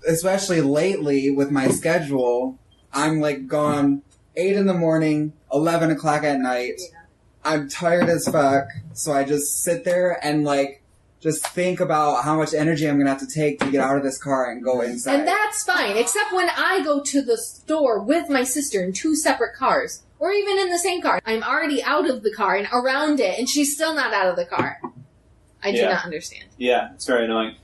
especially lately with my schedule, I'm like gone 8 in the morning, 11 o'clock at night. Yeah. I'm tired as fuck, so I just sit there and like just think about how much energy I'm gonna have to take to get out of this car and go inside. And that's fine, except when I go to the store with my sister in 2 separate cars, or even in the same car. I'm already out of the car and around it, and she's still not out of the car. I do Yeah. not understand. Yeah, it's very annoying.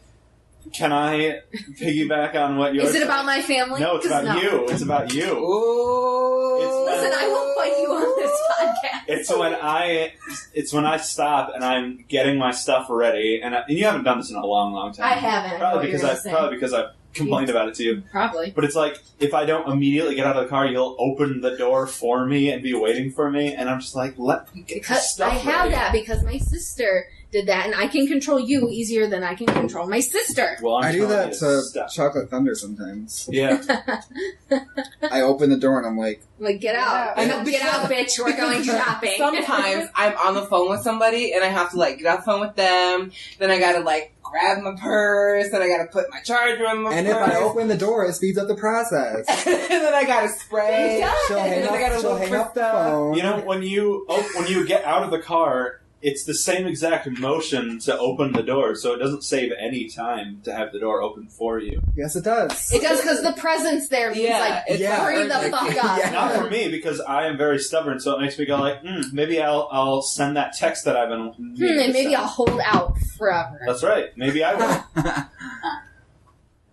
Can I piggyback on what you're Is it about my family? No, it's 'Cause about you. It's about you. Ooh. Listen, I will fight you on this podcast. It's when I stop and I'm getting my stuff ready, and you haven't done this in a long, long time. I haven't. Probably because I've complained about it to you. Probably. But it's like if I don't immediately get out of the car, you'll open the door for me and be waiting for me, and I'm just like, let me get this Because stuff I have ready. that because my sister did that, and I can control you easier than I can control my sister. Well, I'm I do telling that you, to stop. Chocolate Thunder sometimes. Yeah. I open the door and I'm like, Like, get out. Yeah. I know, get out, bitch. We're going shopping. Sometimes I'm on the phone with somebody and I have to like get off the phone with them. Then I gotta like grab my purse and I gotta put my charger in my and if purse. I open the door, it speeds up the process. and then I gotta spray. It does. She'll hang And then I gotta up, she'll look hang for up the stuff. phone. You know, when you get out of the car, it's the same exact motion to open the door, so it doesn't save any time to have the door open for you. Yes, it does. It does because the presence there means Yeah, like, it's Yeah. hurry the like- fuck up. Yeah. Not for me, because I am very stubborn, so it makes me go like, maybe I'll send that text that I've been meaning to And maybe send. I'll hold out forever. That's right. Maybe I will.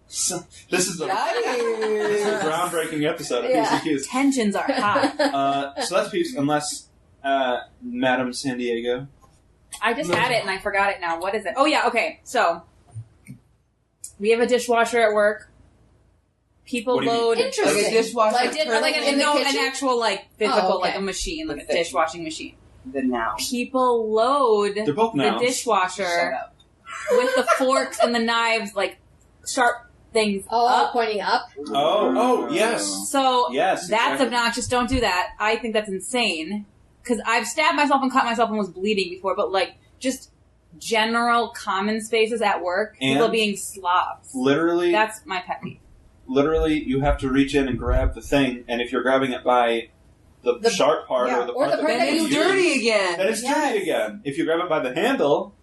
So, this is a groundbreaking episode of Yeah. PCQs. Tensions are high. So that's Peeves, unless Madam San Diego. I just had it and I forgot it now. What is it? Oh yeah, okay. So we have a dishwasher at work. People What do you mean? load Interesting. Like a dishwasher. Like, did- turn like it in the no, an kitchen? actual like physical, Oh, okay. like a machine, like a Okay. dishwashing machine. the now. People load They're both the nouns. dishwasher Shut up. with the forks and the knives like sharp things Oh, up. pointing up. Oh, yes. So Yes, that's exactly. obnoxious. Don't do that. I think that's insane. Because I've stabbed myself and cut myself and was bleeding before, but like just general common spaces at work, people And being slobs. Literally, That's my pet peeve. literally, you have to reach in and grab the thing, and if you're grabbing it by the sharp part yeah, or the or part the part that Then you it's use. dirty again. then it's dirty again. If you grab it by the handle,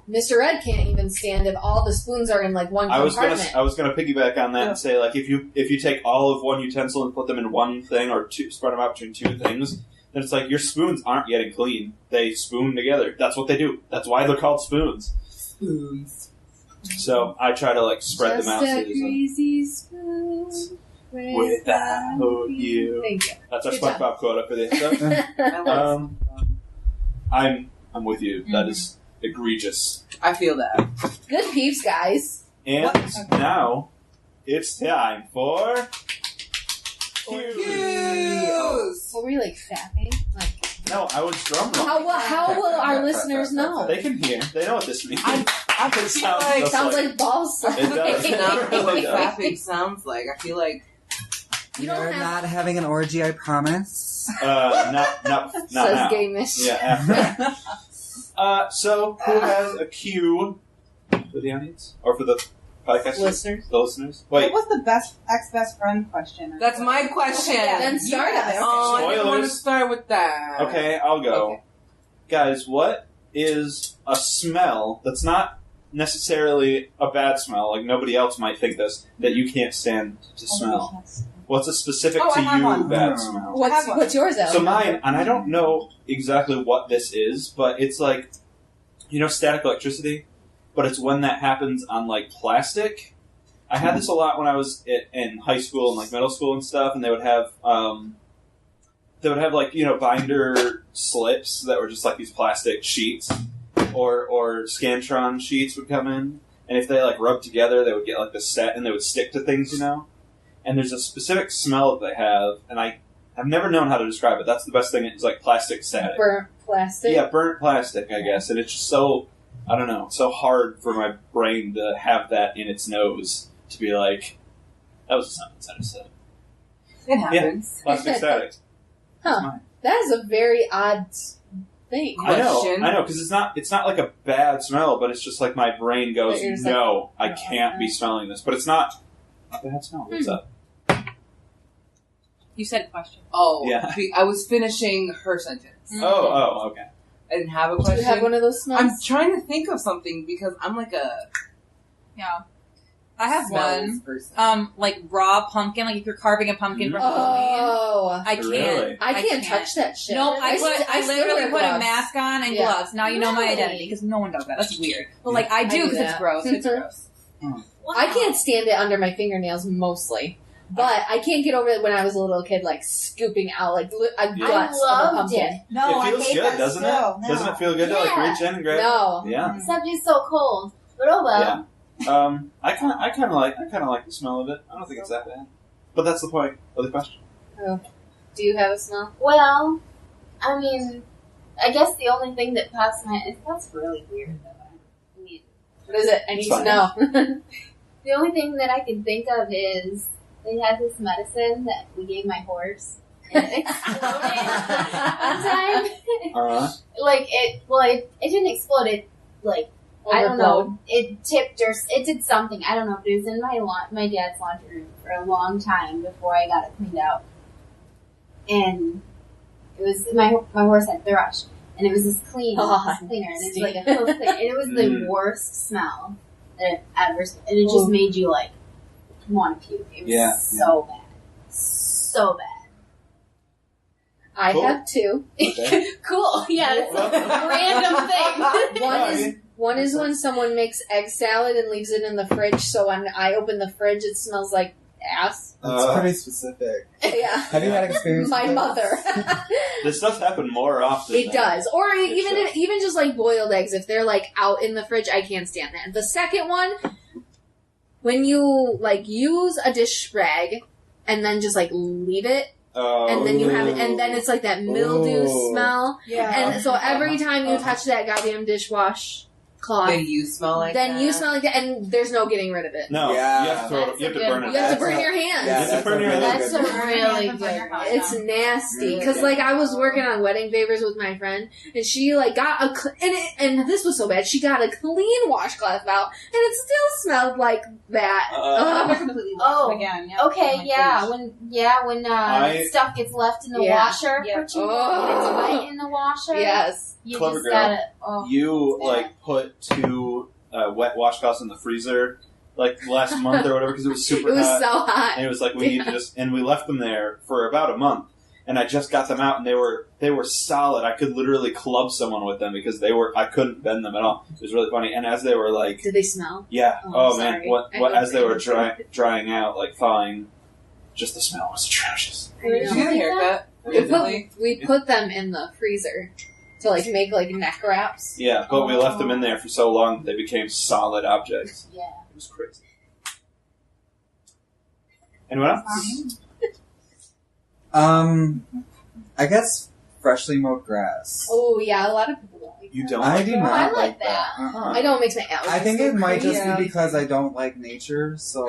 Mr. Ed can't even stand if all the spoons are in like one I was compartment. gonna piggyback on that and say, like, if you take all of one utensil and put them in one thing, or spread them out between two things, then it's like your spoons aren't getting clean. They spoon together. That's what they do. That's why they're called spoons. Spoons. So I try to like spread Just them out. a So there's greasy spoon without you. Thank you. That's our Good job. SpongeBob quote for this. So, I love I'm with you. That is egregious. I feel that. Good peeves, guys. And now it's time for Peeves. What were you like fapping? Like, No, I was drum rolling. how will our listeners know? They can hear. They know what this means. I It feel sounds like just Sounds like balls. It does. it's not It really what does. fapping sounds like. I feel like You don't You're have- not having an orgy, I promise. Not Says now. Gay Mish. Yeah. So who has a cue for the audience or for the podcast Listeners. The listeners. What Wait. was the best ex-best friend question? that's my question. Then start Yes. it. Oh, I didn't want to Spoilers. start with that. Okay, I'll go. Okay. Guys, what is a smell that's not necessarily a bad smell, like nobody else might think this, that you can't stand to smell? What's a specific Oh, I to have you one. bad Oh. smell? What's yours, Al? So mine, and I don't know exactly what this is, but it's like, you know, static electricity, but it's when that happens on like plastic. I had this a lot when I was in high school and like middle school and stuff, and they would have like, you know, binder slips that were just like these plastic sheets, or Scantron sheets would come in, and if they like rubbed together, they would get like the set and they would stick to things, you know. And there's a specific smell that they have, and I've never known how to describe it. That's the best thing. It's like plastic static. Burnt plastic. Yeah, burnt plastic, I guess. And it's just so, I don't know, so hard for my brain to have that in its nose to be like, that was a sentence I just said. It happens. Plastic static. Huh. That is a very odd thing. I Question. know, because it's not like a bad smell, but it's just like my brain goes, But you're just no, I no, can't be smelling this. But it's not a bad smell. What's up? You said question. Oh, Yeah. I was finishing her sentence. Oh, okay. I didn't have a Do question. you have one of those smells? I'm trying to think of something because I'm like a Yeah. I have smells one. person. Like raw pumpkin, like if you're carving a pumpkin for Halloween. Oh. I can't. Really? I can't touch that shit. No, I still literally wear put a gloves. mask on and Yeah. gloves. Now you know my Really? identity because no one does that. That's weird. But like I I do do because it's that. gross. It's gross. I can't stand it under my fingernails mostly. But I can't get over it when I was a little kid, like scooping out like guts of a loved pumpkin. it. No, It feels I hate good, that doesn't still. it? No. Doesn't it feel good to like Yeah. reach in and grab? No. Yeah. Except it's so cold. But oh well. Yeah. I kind of like the smell of it. I don't think it's that bad. But that's the point of the question. Do you have a smell? Well, I mean, I guess the only thing that pops in my head, that's really weird though. I mean, What is it? I need It's to fine. know. the only thing that I can think of is they had this medicine that we gave my horse. And it exploded one time. Like, it didn't explode. It, like, I don't know. It tipped or it did something. I don't know. But it was in my dad's laundry room for a long time before I got it cleaned out. And it was my horse had thrush, and it was this cleaner, and it's like so clear, and it was the worst smell that I've ever smelled. And it just made you like want to puke. It was so bad. I Cool. have two. Okay. Cool. Yeah, it's a random thing. One is when someone makes egg salad and leaves it in the fridge, so when I open the fridge, it smells like ass. That's pretty specific. Yeah. Have you had experience My with this? mother. This does happen more often. It does. Or Sure. even just like boiled eggs, if they're like out in the fridge, I can't stand that. The second one, when you like use a dish rag and then just like leave it, and then you have it, and then it's like that mildew Oh. smell. Yeah. And so every time you touch that goddamn dishwash washcloth, Then you smell like then that. you smell like that, and there's no getting rid of it. No, Yeah. you have to throw it. That's You have a to good burn it. one. You have to That's burn a- your hands. Yeah, It's a that's burn a your really hand. That's good a one. really Burn good your one. house. It's nasty Mm, because yeah. like I was working on wedding favors with my friend, and she like got and this was so bad. She got a clean washcloth out, and it still smelled like that. Never Ugh. completely Oh, washed again. Yep. Okay, Like, yeah, bleach. when I- stuff gets left in the Yeah. washer Yeah. for too long, and it's wet in the washer. Yes. You Clever just girl. gotta. Oh, You it's bad. like put 2 wet washcloths in the freezer like last month or whatever because it was super It was hot. so hot. And it was like we need to just, and we left them there for about a month. And I just got them out, and they were solid. I could literally club someone with them because I couldn't bend them at all. It was really funny. And as they were like, Did they smell? yeah, Oh, man, sorry. what I hope as they they were didn't. drying out, like thawing, just the smell was atrocious. Where Did did you you get a get that? haircut? We Recently? put them in the freezer to like make like neck wraps. Yeah, but we left them in there for so long that they became solid objects. Yeah. It was crazy. Anyone else? I guess freshly mowed grass. Oh yeah, a lot of people don't like You that. don't I like do that? not I like like that. Uh-uh. I know it makes my allergies. I think go it might crazy. just be because I don't like nature, so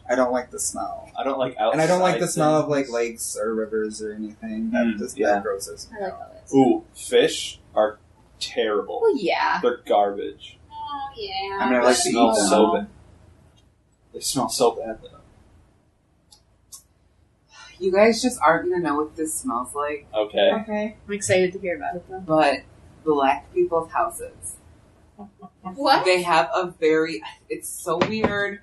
I don't like the smell. I don't like outside. And I don't like the smell of like things. lakes or rivers or anything. Yeah. That grosses me I like out. that. Ooh, fish are terrible. Well, yeah. They're garbage. Oh yeah. I mean, I They like to eat smell them. so bad. They smell so bad though. You guys just aren't gonna know what this smells like, Okay. Okay. I'm excited to hear about it though. but black people's houses. What? They have a very, it's so weird.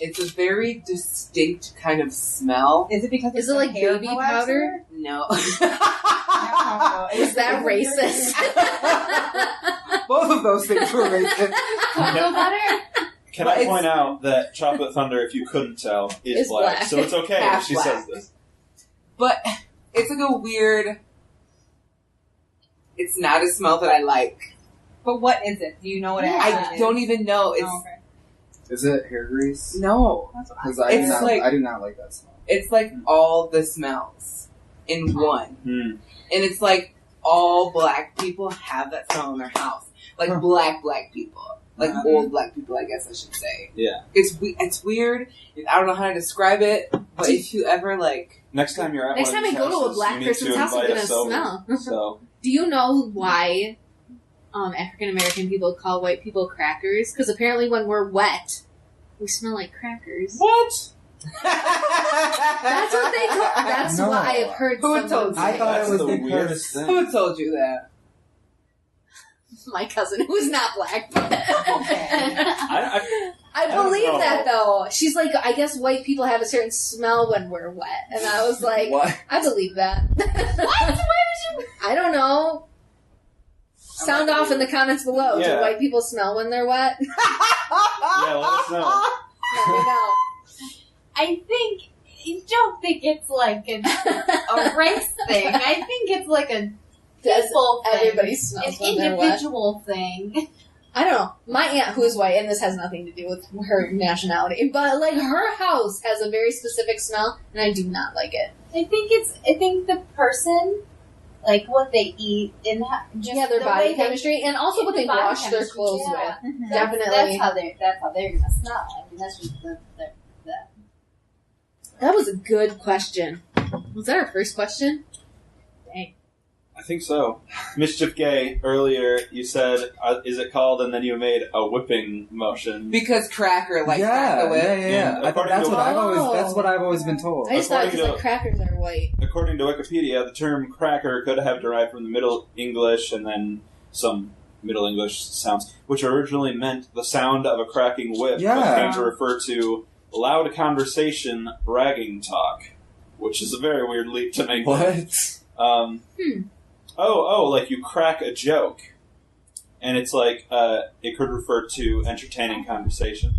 It's a very distinct kind of smell. Is it because Is it's it like hair baby relaxer? powder? No. No. Is that racist? Both of those things were racist. Cocoa butter? Can But I it's- point out that Chocolate Thunder, if you couldn't tell, is It's black. black. So it's okay if Half she black. says this. But it's like a weird, it's not a smell that I like. But what is it? Do you know what it Yeah. actually I is? don't even know. It's, Oh, okay. Is it hair grease? no. That's what Because It's like- I do not like that smell. It's like all the smells in one. Hmm. And it's like all black people have that smell in their house. Like Huh. black people. Like Mhm. old black people, I guess I should say. Yeah. It's weird. I don't know how to describe it, but if you ever like, Next time you're at Next one time of I these go to a houses, black you need person's to house, I'm invite gonna us over. smell. So Do you know why African American people call white people crackers? Because apparently when we're wet, we smell like crackers. what? That's what they call. That's No. what I have heard. Who someone told you? I say. thought That's it was the because weirdest thing. who told you that? My cousin, who is not black. But I I don't believe know. that though. She's like, I guess white people have a certain smell when we're wet, and I was like, what? I believe that. What? Why would you? I don't know. Sound off in the comments below. Yeah. Do white people smell when they're wet? yeah, let us know. Let me know. I don't think it's like a race thing. I think it's like a Does people thing. everybody smells An when they're wet? individual thing. I don't know. My aunt, who is white, and this has nothing to do with her nationality, but like her house has a very specific smell, and I do not like it. I think the person, like what they eat and just Yeah, their the body way they- chemistry, and also what they body wash their chemistry, clothes yeah. with. Mhm. Definitely. That's how they're gonna smell. I mean, that's just the That was a good question. Was that our first question? Dang. I think so. Mischief Gay, earlier you said, is it called? And then you made a whipping motion. Because cracker, like yeah, crack the whip. yeah. I thought According to- that's what I've always been told. I just thought According because to- like crackers are white. According to Wikipedia, the term cracker could have derived from the Middle English and then some Middle English sounds, which originally meant the sound of a cracking whip, Yeah. but came to refer to loud conversation, bragging talk, which is a very weird leap to make. What? Like you crack a joke, and it's like it could refer to entertaining conversation.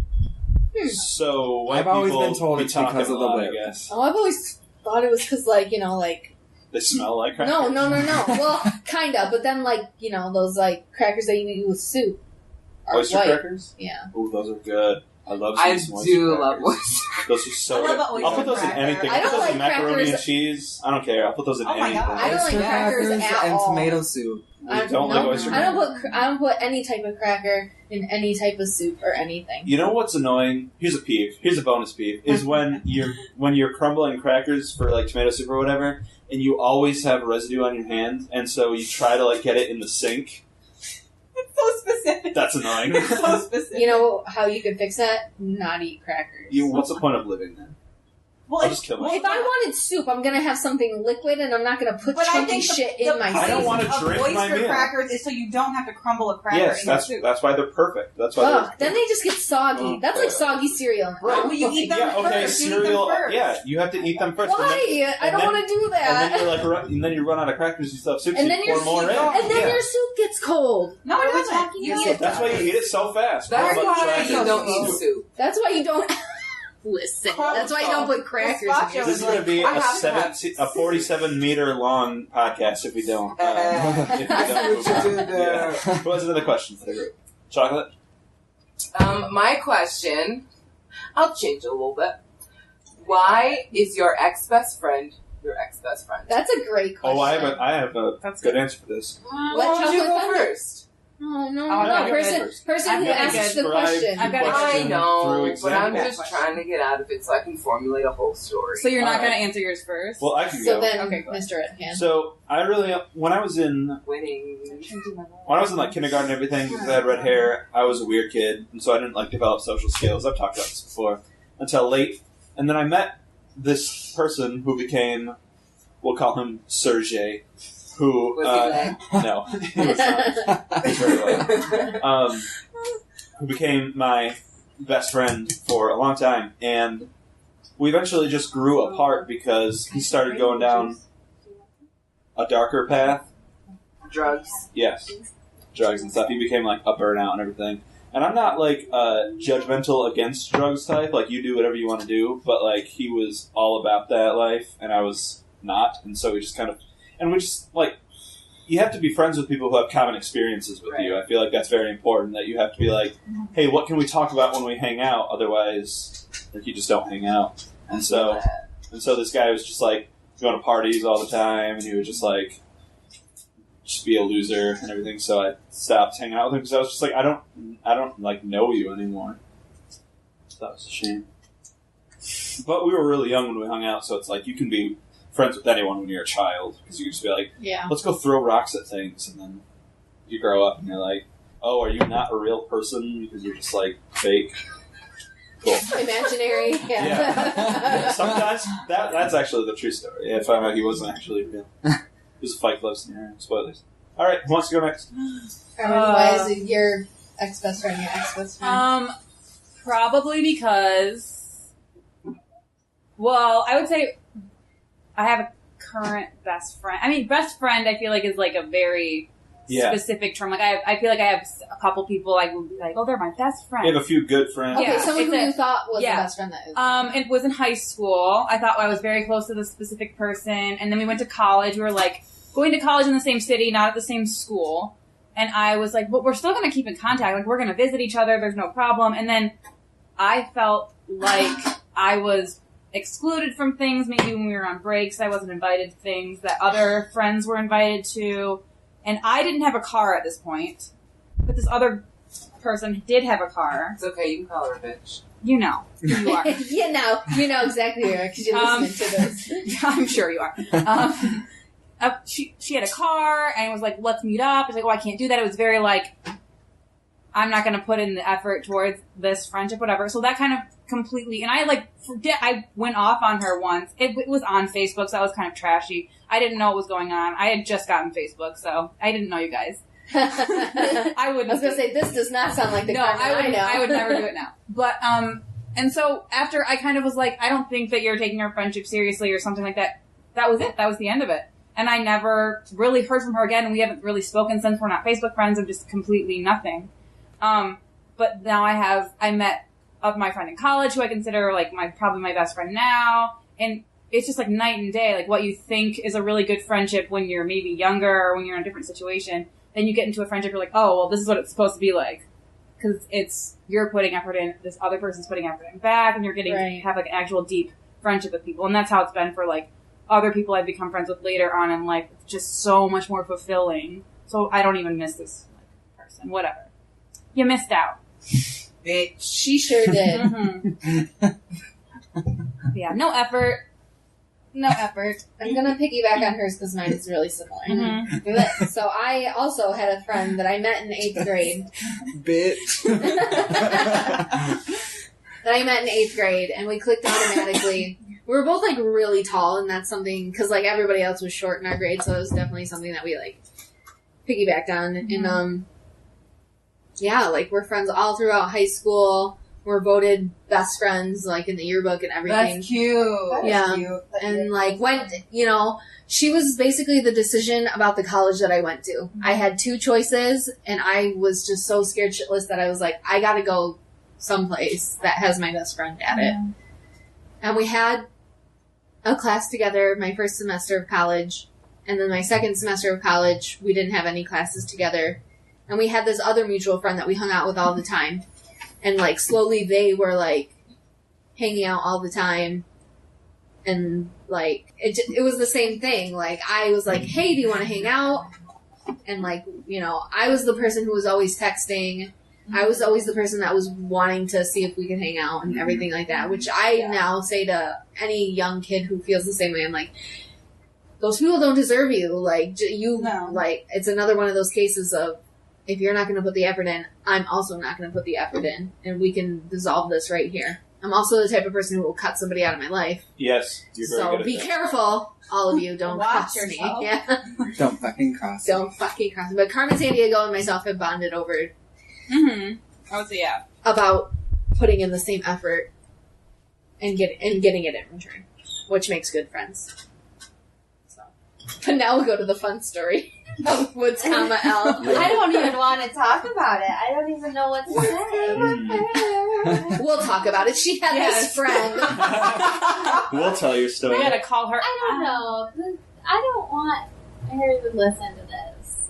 So white I've always people been told be it's talking because a of the lot, whip. I guess Oh, I've always thought it was because like they smell like crackers. no. Well, kind of, but then like those like crackers that you eat with soup are Oyster white. crackers. Yeah. Ooh, those are good. I love. I some oyster do crackers. love oyster. Those are so I good. love an I'll put oyster those in cracker. anything. I I'll put don't those in like macaroni crackers- and cheese. I don't care. I'll put those in Oh my anything. God. I don't like Oyster crackers at and all. tomato soup. I don't like oyster I cream? don't put any type of cracker in any type of soup or anything. You know what's annoying? Here's a peeve. Here's a bonus peeve. Is when you're crumbling crackers for like tomato soup or whatever, and you always have residue on your hand, and so you try to like get it in the sink. It's so specific. That's annoying. It's so specific. You know how you can fix that? Not eat crackers. What's the point of living then? Well, I'll just kill myself. If I wanted soup, I'm gonna have something liquid, and I'm not gonna put But I chunky think shit in my I don't soup. want to drink oyster my meal. crackers is so you don't have to crumble a cracker Yes, in your that's soup. that's why they're perfect. That's why Ugh, then they just get soggy. That's like soggy cereal. Right. Well, you eat them Yeah, okay, first. You eat them cereal. first. Yeah, you have to eat them first. Why? I don't then- want to do And that. then you're like, and then you run out of crackers. You still have soup. And so then you your pour more in. and then Yeah. your soup gets cold. No, What it are we doesn't. talking You about? eat it That's why you eat it so fast. That's Pour a bunch of why crackers. you don't eat soup. That's why you don't. Listen. That's why you don't put crackers in Gazpacho your This is soup. going to be I have to have- a 47-meter long podcast if we don't. If we I see what you did there. Yeah. Who has another question for the group? Chocolate? My question, I'll change it a little bit. Why is your ex-best friend your ex-best friend? That's a great question. Oh, I have a That's good answer for this. Let Why don't you chocolate go fend it. first? Oh, no, Oh, no. no, Person I'm who gonna asks the describe question. I've got a I question know, through but I'm example. just trying to get out of it so I can formulate a whole story. So you're not Alright. going to answer yours first? Well, I can So go. then, Okay, go Mr. Ed can. So I really, when I was in Winning. like kindergarten and everything, because I had red hair, I was a weird kid, and so I didn't like develop social skills. I've talked about this before until late, and then I met this person who became, we'll call him Sergey, who Was no, he was not. He was very low. Who became my best friend for a long time, and we eventually just grew apart because he started going down a darker path. Drugs. Yes, drugs and stuff. He became like a burnout and everything. And I'm not like judgmental against drugs type, like you do whatever you want to do, but like he was all about that life, and I was not, and so we just kind of, and we just like, you have to be friends with people who have common experiences with you. I feel like that's very important, that you have to be like, hey, what can we talk about when we hang out? Otherwise, like, you just don't hang out. And so this guy was just like going to parties all the time, and he would just like just be a loser and everything. So I stopped hanging out with him because I was just like, I don't like know you anymore. So that was a shame. But we were really young when we hung out, so it's like you can be friends with anyone when you're a child, because you can just be like, Yeah. let's go throw rocks at things, and then you grow up and you're like, oh, are you not a real person because you're just like fake? Cool. Imaginary. Yeah. Sometimes that's actually the true story. I found out he wasn't actually real. He was a Fight Club scenario. Spoilers. All right, who wants to go next? Why is it your ex-best friend your ex-best friend? Probably because, well, I would say I have a current best friend. I mean, best friend I feel like is like a very specific term. Like I feel like I have a couple people I would be like, oh, they're my best friend. You have a few good friends. Okay, Yeah, someone it's who a- you thought was yeah. the best friend that is. It was in high school. I thought I was very close to this specific person, and then we went to college. We were like going to college in the same city, not at the same school. And I was like, but we're still going to keep in contact. Like, we're going to visit each other. There's no problem. And then I felt like I was excluded from things. Maybe when we were on breaks, I wasn't invited to things that other friends were invited to. And I didn't have a car at this point. But this other person did have a car. It's okay, you can call her a bitch. You know who you are. you know exactly who you are because you're listening to this. I'm sure you are. She had a car and was like, let's meet up. It's like, oh, I can't do that. It was very like, I'm not going to put in the effort towards this friendship, whatever. So that kind of completely, and I went off on her once. It was on Facebook, so that was kind of trashy. I didn't know what was going on. I had just gotten Facebook, so I didn't know you guys. I wouldn't. I was gonna say this does not sound like the No, kind that I know. I would never do it now. But and so after I kind of was like, I don't think that you're taking our friendship seriously or something like that. That was it. That was the end of it. And I never really heard from her again. And we haven't really spoken since. We're not Facebook friends. I'm just completely nothing. But now I met my friend in college who I consider like probably my best friend now. And it's just like night and day. Like what you think is a really good friendship when you're maybe younger or when you're in a different situation. Then you get into a friendship, you're like, oh, well, this is what it's supposed to be like. Because you're putting effort in, this other person's putting effort in back, and you're getting to have like an actual deep friendship with people. And that's how it's been for like other people I've become friends with later on in life. It's just so much more fulfilling So I don't even miss this person. Whatever. You missed out. Bitch. She sure did. Yeah, no effort. No effort. I'm gonna piggyback on hers because mine is really similar. Mhm. So I also had a friend that I met in 8th grade. Bitch. That I met in 8th grade, and we clicked automatically. We were both like really tall, and that's something because like everybody else was short in our grade, so it was definitely something that we like piggybacked on. And yeah, like we're friends all throughout high school. We're voted best friends like in the yearbook and everything. That's cute. Yeah. Cute. And like went, you know, she was basically the decision about the college that I went to. I had 2 choices, and I was just so scared shitless that I was like, I gotta go someplace that has my best friend at it. And we had a class together my first semester of college, and then my second semester of college, we didn't have any classes together. And we had this other mutual friend that we hung out with all the time. And like slowly they were like hanging out all the time. And like it was the same thing. Like I was like, "Hey, do you want to hang out?" And like, you know, I was the person who was always texting. I was always the person that was wanting to see if we could hang out and everything like that, which I now say to any young kid who feels the same way. I'm like, those people don't deserve you. Like like it's another one of those cases of if you're not going to put the effort in, I'm also not going to put the effort in, and we can dissolve this right here. I'm also the type of person who will cut somebody out of my life. Yes, you're very So good at be that. careful, all of you. Don't Watch cross yourself. me. Yeah. Don't fucking cross. Don't fucking cross me. But Carmen Sandiego and myself have bonded over Mm-hmm. I would say yeah. about putting in the same effort and getting it in return, which makes good friends. So, but now we'll go to the fun story of Woods, L. I don't even want to talk about it. I don't even know what to say. We'll talk about it. She had this friend. We'll tell your story. We gotta call her. I don't know. I don't want her to listen to this.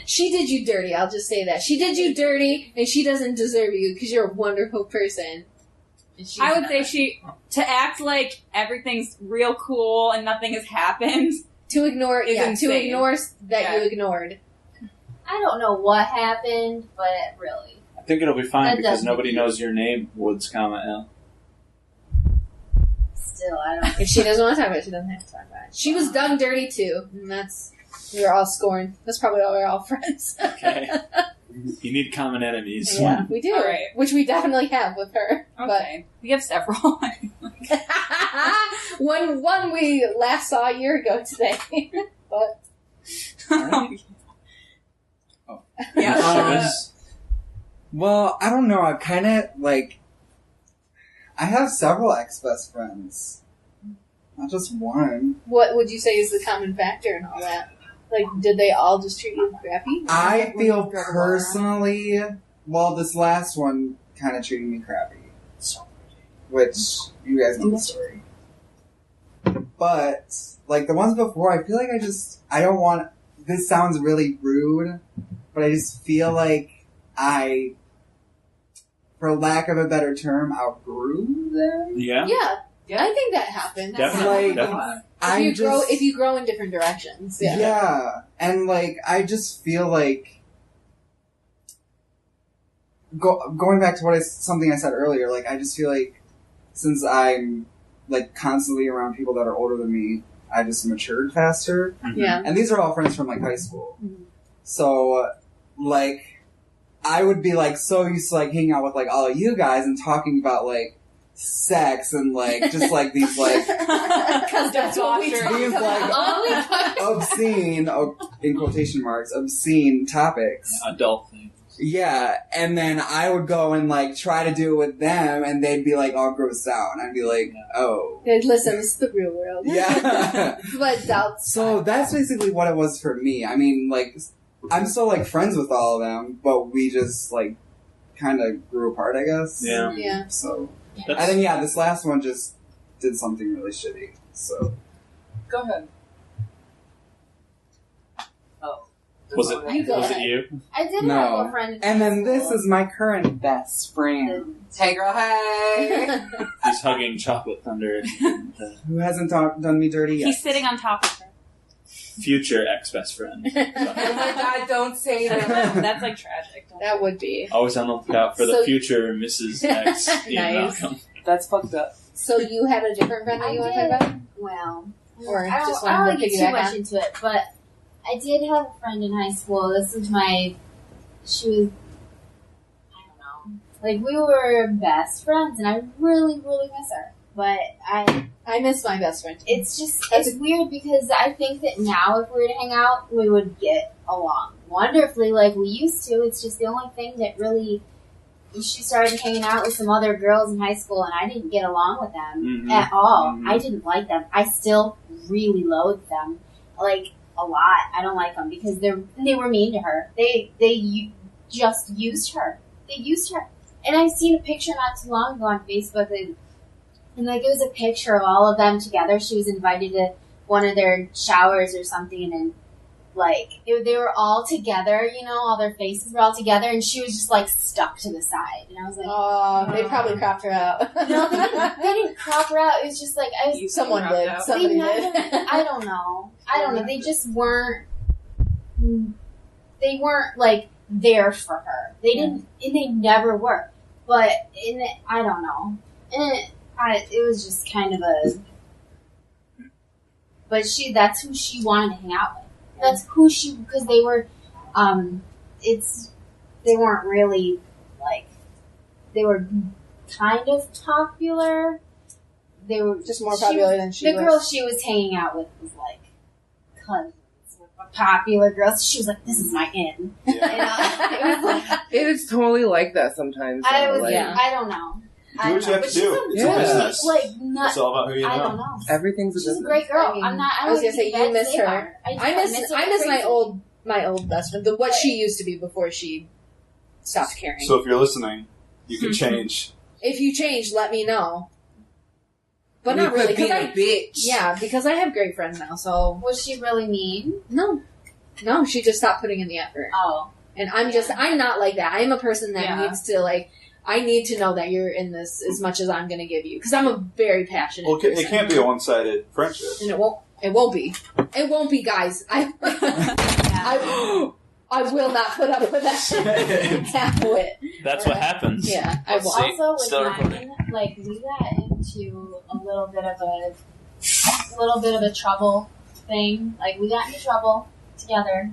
She did you dirty. I'll just say that. She did you dirty, and she doesn't deserve you because you're a wonderful person. I would say to act like everything's real cool and nothing has happened. To ignore, Is to insane. ignore that Yeah. you ignored. I don't know what happened, but really. I think it'll be fine That because doesn't- nobody knows your name, Woods, L. Still, I don't. If she doesn't want to talk about it, she doesn't have to talk about it. She was done dirty too, and we were all scorned. That's probably why we're all friends. Okay. You need common enemies. Yeah, we do. All right. Which we definitely have with her. Okay. We have several. But one we last saw a year ago today. But Yeah. Shamus. Well, I don't know. I kind of like. I have several ex-best friends. Not just one. what would you say is the common factor in all that? Like, did they all just treat you crappy? I Were you feel drug around? personally. Well, this last one kind of treated me crappy. Which, you guys know the story. But, like, the ones before, I feel like I don't want. This sounds really rude, but I just feel like I, for lack of a better term, outgrew them. Yeah. Yeah, I think that happened. Definitely. Like, Definitely. If you grow in different directions. Yeah. Yeah, and like I just feel like going back to something I said earlier. Like I just feel like since I'm like constantly around people that are older than me, I just matured faster. Yeah. And these are all friends from like high school. Mhm. So like I would be like so used to like hanging out with like all of you guys and talking about like sex and like just like these like Because that's what we talk These, like, about. obscene, in quotation marks, obscene topics. Adult things. Yeah, and then I would go and like try to do it with them, and they'd be like all grossed out, and I'd be like, oh, Listen, this is the real world. yeah. But that's So that's basically what it was for me. I mean, like, I'm still like friends with all of them, but we just like kind of grew apart, I guess. Yeah. Yeah. So, That's, and then yeah, this last one just did something really shitty. So. Go ahead. Oh. was it You go was it ahead. you? I did No. have a friend. in And then high this school. is my current best friend, Hey, girl, hey. He's hugging Chocolate Thunder. who hasn't done me dirty yet. He's sitting on top of her. future ex-best friend. Oh my god, don't say that. That's like tragic. That would be. Always on the lookout for So- the future Mrs. X. Ian Nice. Malcolm. That's fucked up. So you had a different friend that you want to talk about? Well, Or I just don't wanted want to to get too piggyback much on? into it, but I did have a friend in high school. She was, I don't know, like we were best friends, and I really, really miss her. But I miss my best friend. it's weird because I think that now if we were to hang out, we would get along wonderfully like we used to. It's just the only thing that really. She started hanging out with some other girls in high school, and I didn't get along with them at all. I didn't like them. I still really loathe them, like a lot. I don't like them because they were mean to her. They just used her. They used her. And I seen a picture not too long ago on Facebook, and like it was a picture of all of them together. She was invited to one of their showers or something, and like they were all together, all their faces were all together, and she was just like stuck to the side. And I was like, Oh, they probably cropped her out. no, they didn't crop her out. It was just like Someone cropped did. out. Somebody they did. never, I don't know. They just weren't. They weren't like there for her. They didn't, and they never were. But I don't know. And it was just kind of a. But that's who she wanted to hang out with. That's who because they were, they weren't really, like, they were kind of popular. They were Just more popular than she the was. girl she was hanging out with was, like, cousins with a popular girls. She was like, this is my in. Yeah. It was like, It is totally like that sometimes. I though, was, like, I don't know. Do what you have But to do. she's It's a Yeah. business. like, not, It's all about who you I know. don't know. everything's a She's a business. great girl. I mean, I was don't gonna say, think you bad miss to say her. about her. I miss my old best friend, what she used to be before she stopped caring. So if you're listening, you can change. If you change, let me know. But You not really, could be because a bitch. because I have great friends now. So Was she really mean? no, she just stopped putting in the effort. Oh. And I'm not like that. I'm a person that Yeah. needs to I need to know that you're in this as much as I'm going to give you, because I'm a very passionate Well, person. it can't be a one-sided friendship. And it won't be. It won't be, guys. I will not put up with that half-wit. That's what happens. Yeah, I won't. See, Also, with still mine, recording. like we got into a little bit of a trouble thing. Like we got into trouble together,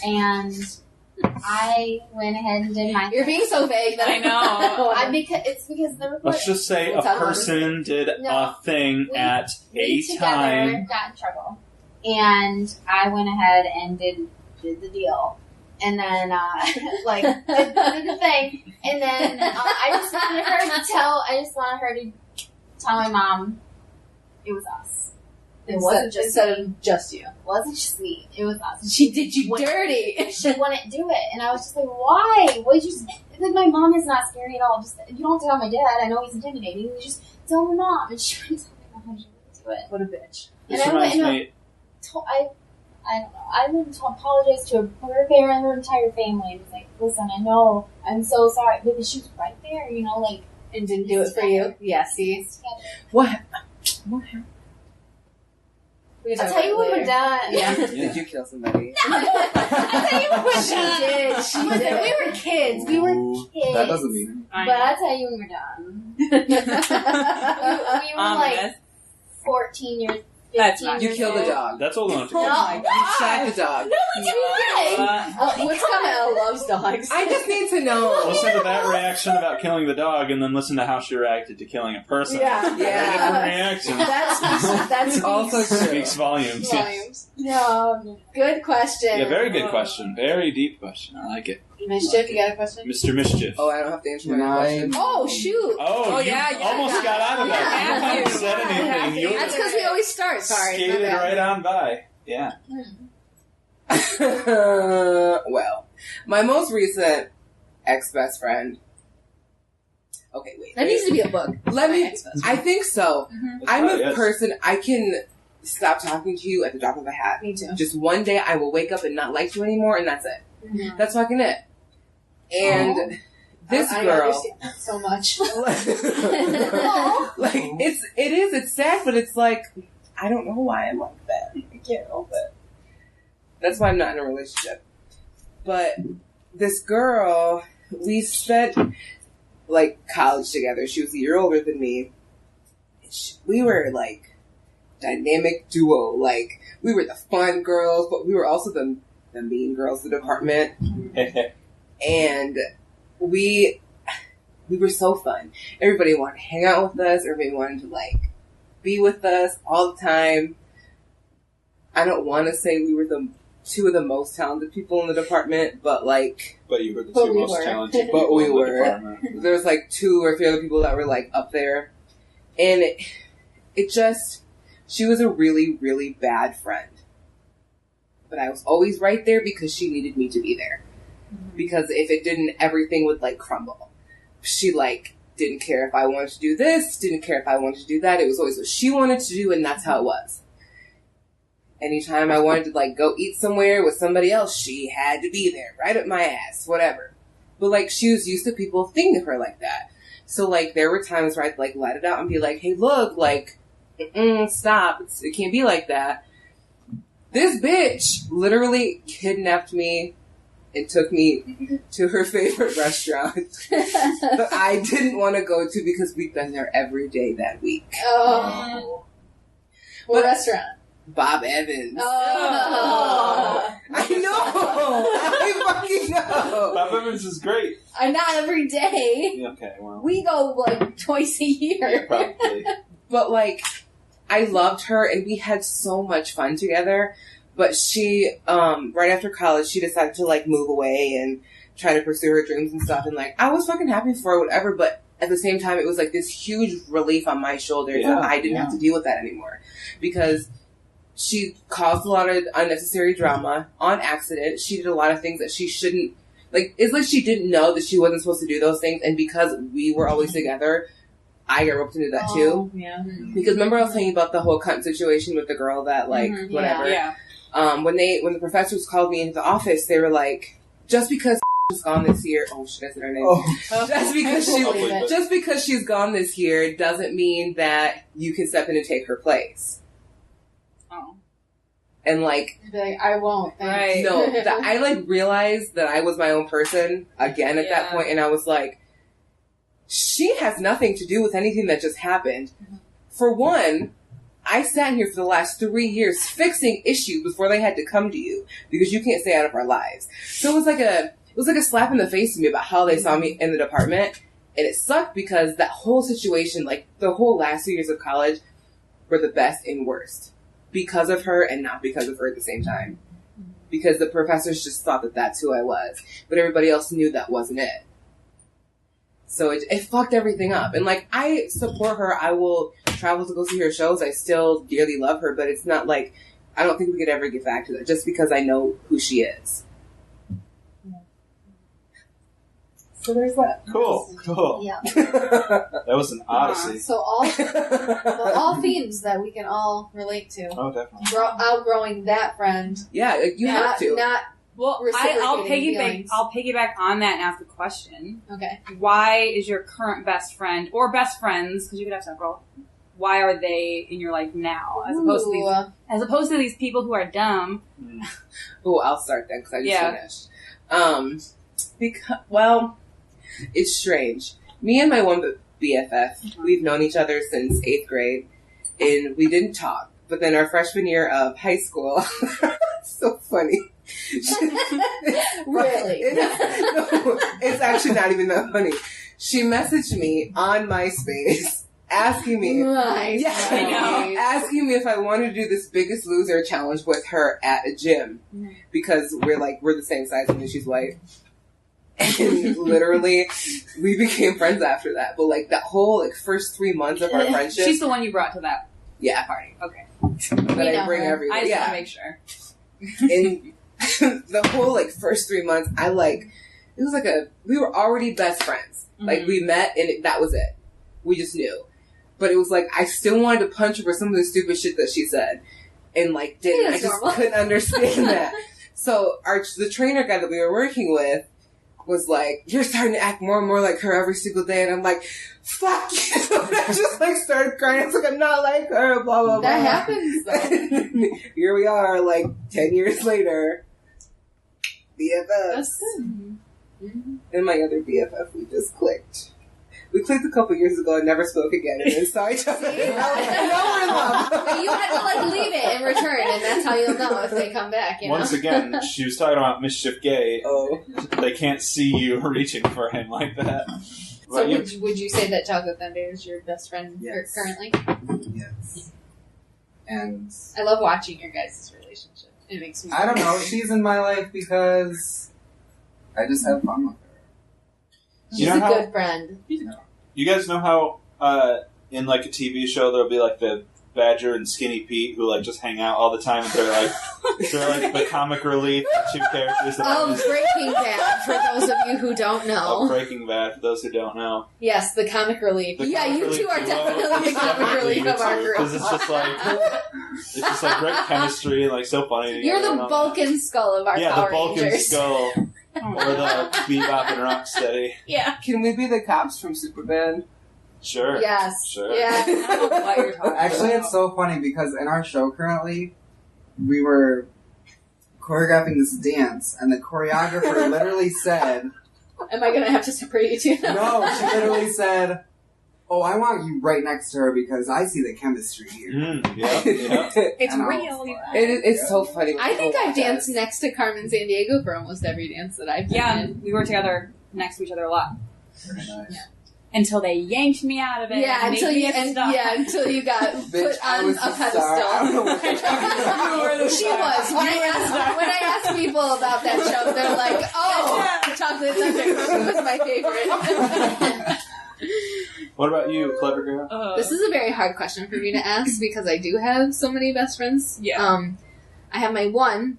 and I went ahead and did my. You're being so vague that I know. It's because the report. Let's just say a person did a thing at we a together time. got in trouble, and I went ahead and did the deal. And then, did the thing. And then I just wanted her to tell my mom it was us. It wasn't just instead me. of just you. It wasn't just me. It was us. She did you Wouldn't- dirty. She wouldn't do it. And I was just like, why? What did you say? Like, my mom is not scary at all. Just, you don't tell my dad. I know he's intimidating. You just tell my mom. And she wouldn't tell my mom. She wouldn't do it. What a bitch. This And I reminds went- me. I don't know. I went to apologize to her parents and her entire family. And was like, listen, I know. I'm so sorry. Because she was right there, And didn't do it for you. Yeah, see? What happened? We can I'll talk tell you about it when we're later. done. Yeah. Did you kill somebody? I'll tell you when we're She done. did. She Listen, did. we were kids. We were Ooh. kids. That doesn't mean. But I'll tell you when we're done. We were like 14 years, 15 That's not- You years killed the old. dog. That's old enough to No. kill. You shot the dog. What's coming out loves dogs. I just need to know. Listen to that reaction about killing the dog, and then listen to how she reacted to killing a person. Yeah. Very different reaction. That's Also true. Speaks volumes. volumes. No. Good question. Yeah, very good question. Very deep question. I like it. Mischief, you got a question? Mr. Mischief. Oh, I don't have to answer my Can I- question. Oh, shoot. Oh, you yeah, almost got out of that. Yeah, You haven't you. said anything. You That's because we always start. Sorry. my skated bad. right on by. Yeah. Well, my most recent ex-best friend. Okay, wait. That needs to be a book. Let me. My ex-best I think so. That's I'm probably a it. person. I can stop talking to you at the drop of a hat. Me too. Just one day, I will wake up and not like you anymore, and that's it. Mhm. That's fucking it. And this I girl, understand that so much. like it's sad, but it's like I don't know why I'm like that. can't help it. That's why I'm not in a relationship. But this girl, we spent like college together. She was a year older than me. We were like dynamic duo. Like we were the fun girls, but we were also the mean girls of the department. And we were so fun. Everybody wanted to hang out with us. Everybody wanted to like be with us all the time. I don't want to say we were the two of the most talented people in the department, but like... But you were the two most talented but people we in the were. department. There was like 2 or 3 other people that were like up there. And it just... She was a really, really bad friend. But I was always right there because she needed me to be there. Because if it didn't, everything would like crumble. She like didn't care if I wanted to do this, didn't care if I wanted to do that. It was always what she wanted to do, and that's how it was. Anytime I wanted to like go eat somewhere with somebody else, she had to be there, right up my ass, whatever. But like she was used to people thinking of her like that. So like there were times where I'd like let it out and be like, hey, look, like, stop. It can't be like that. This bitch literally kidnapped me and took me to her favorite restaurant that I didn't want to go to because we'd been there every day that week. Oh. What restaurant? Bob Evans. Oh. I know. I fucking know. Bob Evans is great. Not every day. Okay, well. We go like twice a year. Yeah, probably. But like, I loved her and we had so much fun together. But she, right after college, she decided to like move away and try to pursue her dreams and stuff. And like, I was fucking happy for her, whatever. But at the same time, it was like this huge relief on my shoulders that I didn't have to deal with that anymore. Because she caused a lot of unnecessary drama on accident. She did a lot of things that she shouldn't. Like, it's like she didn't know that she wasn't supposed to do those things. And because we were always together, I got roped into that too. Yeah. Because remember I was telling you about the whole cunt situation with the girl that like, whatever. Yeah. When the professors called me into the office, they were like, just because she's gone this year, oh shit, I said her name. Just because she's gone this year doesn't mean that you can step in and take her place. Oh. And like, I won't. Right. no, I like realized that I was my own person again at that point, and I was like, she has nothing to do with anything that just happened. For one, I sat here for the last 3 years fixing issues before they had to come to you because you can't stay out of our lives. So it was like a slap in the face to me about how they saw me in the department, and it sucked because that whole situation, like the whole last 2 years of college, were the best and worst because of her and not because of her at the same time. Because the professors just thought that that's who I was, but everybody else knew that wasn't it. So it fucked everything up. And like, I support her. I will travel to go see her shows. I still dearly love her, but it's not like, I don't think we could ever get back to that just because I know who she is. So there's that. Cool. Yeah. That was an odyssey. So all themes that we can all relate to. Oh, definitely. Outgrowing that friend. Yeah, you have to. Not Well, I'll piggyback on that and ask a question. okay. Why is your current best friend or best friends, because you could have several, why are they in your life now as opposed to these people who are dumb? Oh, I'll start then because I just finished. Because it's strange. Me and my one BFF, we've known each other since 8th grade, and we didn't talk. But then our freshman year of high school, so funny. Really? It's actually not even that funny. She messaged me on MySpace asking me, asking me if I wanted to do this Biggest Loser challenge with her at a gym because we're the same size and she's white. And literally, we became friends after that. But like that whole first 3 months of our friendship, She's the one you brought to that party. Okay, that I bring everywhere. I just want to make sure. And the whole first 3 months, it was like we were already best friends. Like we met and that was it. We just knew. But it was like I still wanted to punch her for some of the stupid shit that she said, and didn't. I just couldn't understand that. So the trainer guy that we were working with was like, "You're starting to act more and more like her every single day," and I'm like, "Fuck you!" I just like started crying. I was like, "I'm not like her." Blah blah blah. That happens. Though. Here we are, like 10 years later. BFFs. That's good. And my other BFF, we just clicked. We clicked a couple years ago and never spoke again, and then saw each other. And now we're in love. But you had to like leave it and return, and that's how you'll know if they come back. You know? Once again, she was talking about Mischief Gay. Oh. They can't see you reaching for him like that. So But you- would you say that Chocolate Thunder is your best friend Yes. currently? Yes. And I love watching your guys' relationship. It makes me. I don't know. She's in my life because I just have fun with her. She's You know a how- good friend. You guys know how in like a TV show there'll be like the Badger and Skinny Pete who like just hang out all the time and they're like the comic relief, two characters that Oh, Breaking Bad, for those of you who don't know. Breaking Bad, for those who don't know. Yes, the comic relief. The Yeah, comic you relief two are duo definitely is the comic definitely relief of our you two, group. 'cause it's just like great chemistry and like so funny. You're together the and all that. Vulcan skull of our Yeah, Power the Vulcan Rangers. skull. Or the Bebop and Rocksteady. Yeah. Can we be the cops from Superbad? Sure. Yes. Sure. Yeah. I don't know what you're talking Actually, about. it's so funny because in our show currently, we were choreographing this dance, and the choreographer literally said, Am I going to have to separate you two? no, she literally said, "Oh, I want you right next to her because I see the chemistry here." Yeah. It's And I was real. like, It's so funny. I think I've danced next to Carmen San Diego for almost every dance that I've been Yeah, in. we were together next to each other a lot. Very nice. Until they yanked me out of it. Yeah, and until made you me stop. until you got Bitch, put I on was a the star. I don't know what you're talking about. You were the She star. was. When I ask people about that show, they're like, "Oh, Chocolate Thunder." She was my favorite. What about you, clever girl? This is a very hard question for me to ask because I do have so many best friends. Yeah. I have my one,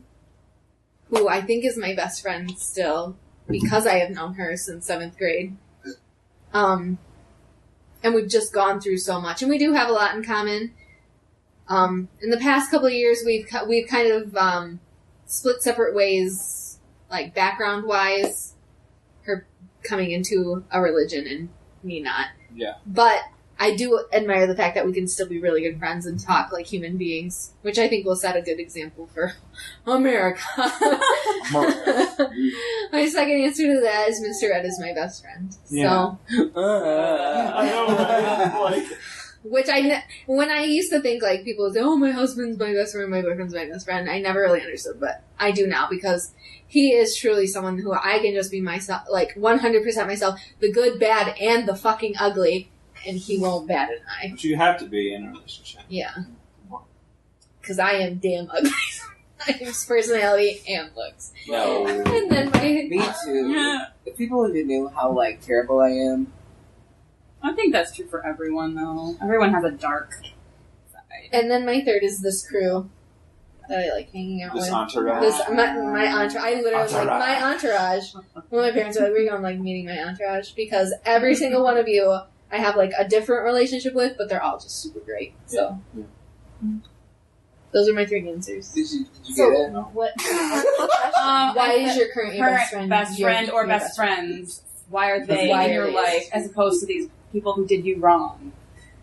who I think is my best friend still because I have known her since 7th grade. And we've just gone through so much, and we do have a lot in common. In the past couple of years, we've kind of split separate ways, like background wise. Her coming into a religion and me not. Yeah. But I do admire the fact that we can still be really good friends and talk like human beings, which I think will set a good example for America. My second answer to that is Mr. Ed is my best friend. Yeah. So, I know, right? Like, which when I used to think like people would say, "Oh, my husband's my best friend, my boyfriend's my best friend," I never really understood, but I do now because he is truly someone who I can just be myself, like 100% myself, the good, bad, and the fucking ugly. And he won't bat an eye. but you have to be in a relationship. Yeah. Because I am damn ugly. I have personality and looks. No. And then Me too. If people only knew how like terrible I am. I think that's true for everyone, though. Everyone has a dark side. and then my third is this crew that I like hanging out This with. entourage. My entourage. I literally like my entourage. When my parents were like, "We're going like meeting my entourage," because every single one of you I have like a different relationship with, but they're all just super great. So those are my three answers. Did you So, get it? what? Why is your current best friend or your best friends? Why are they Why in are your they? life as opposed to these people who did you wrong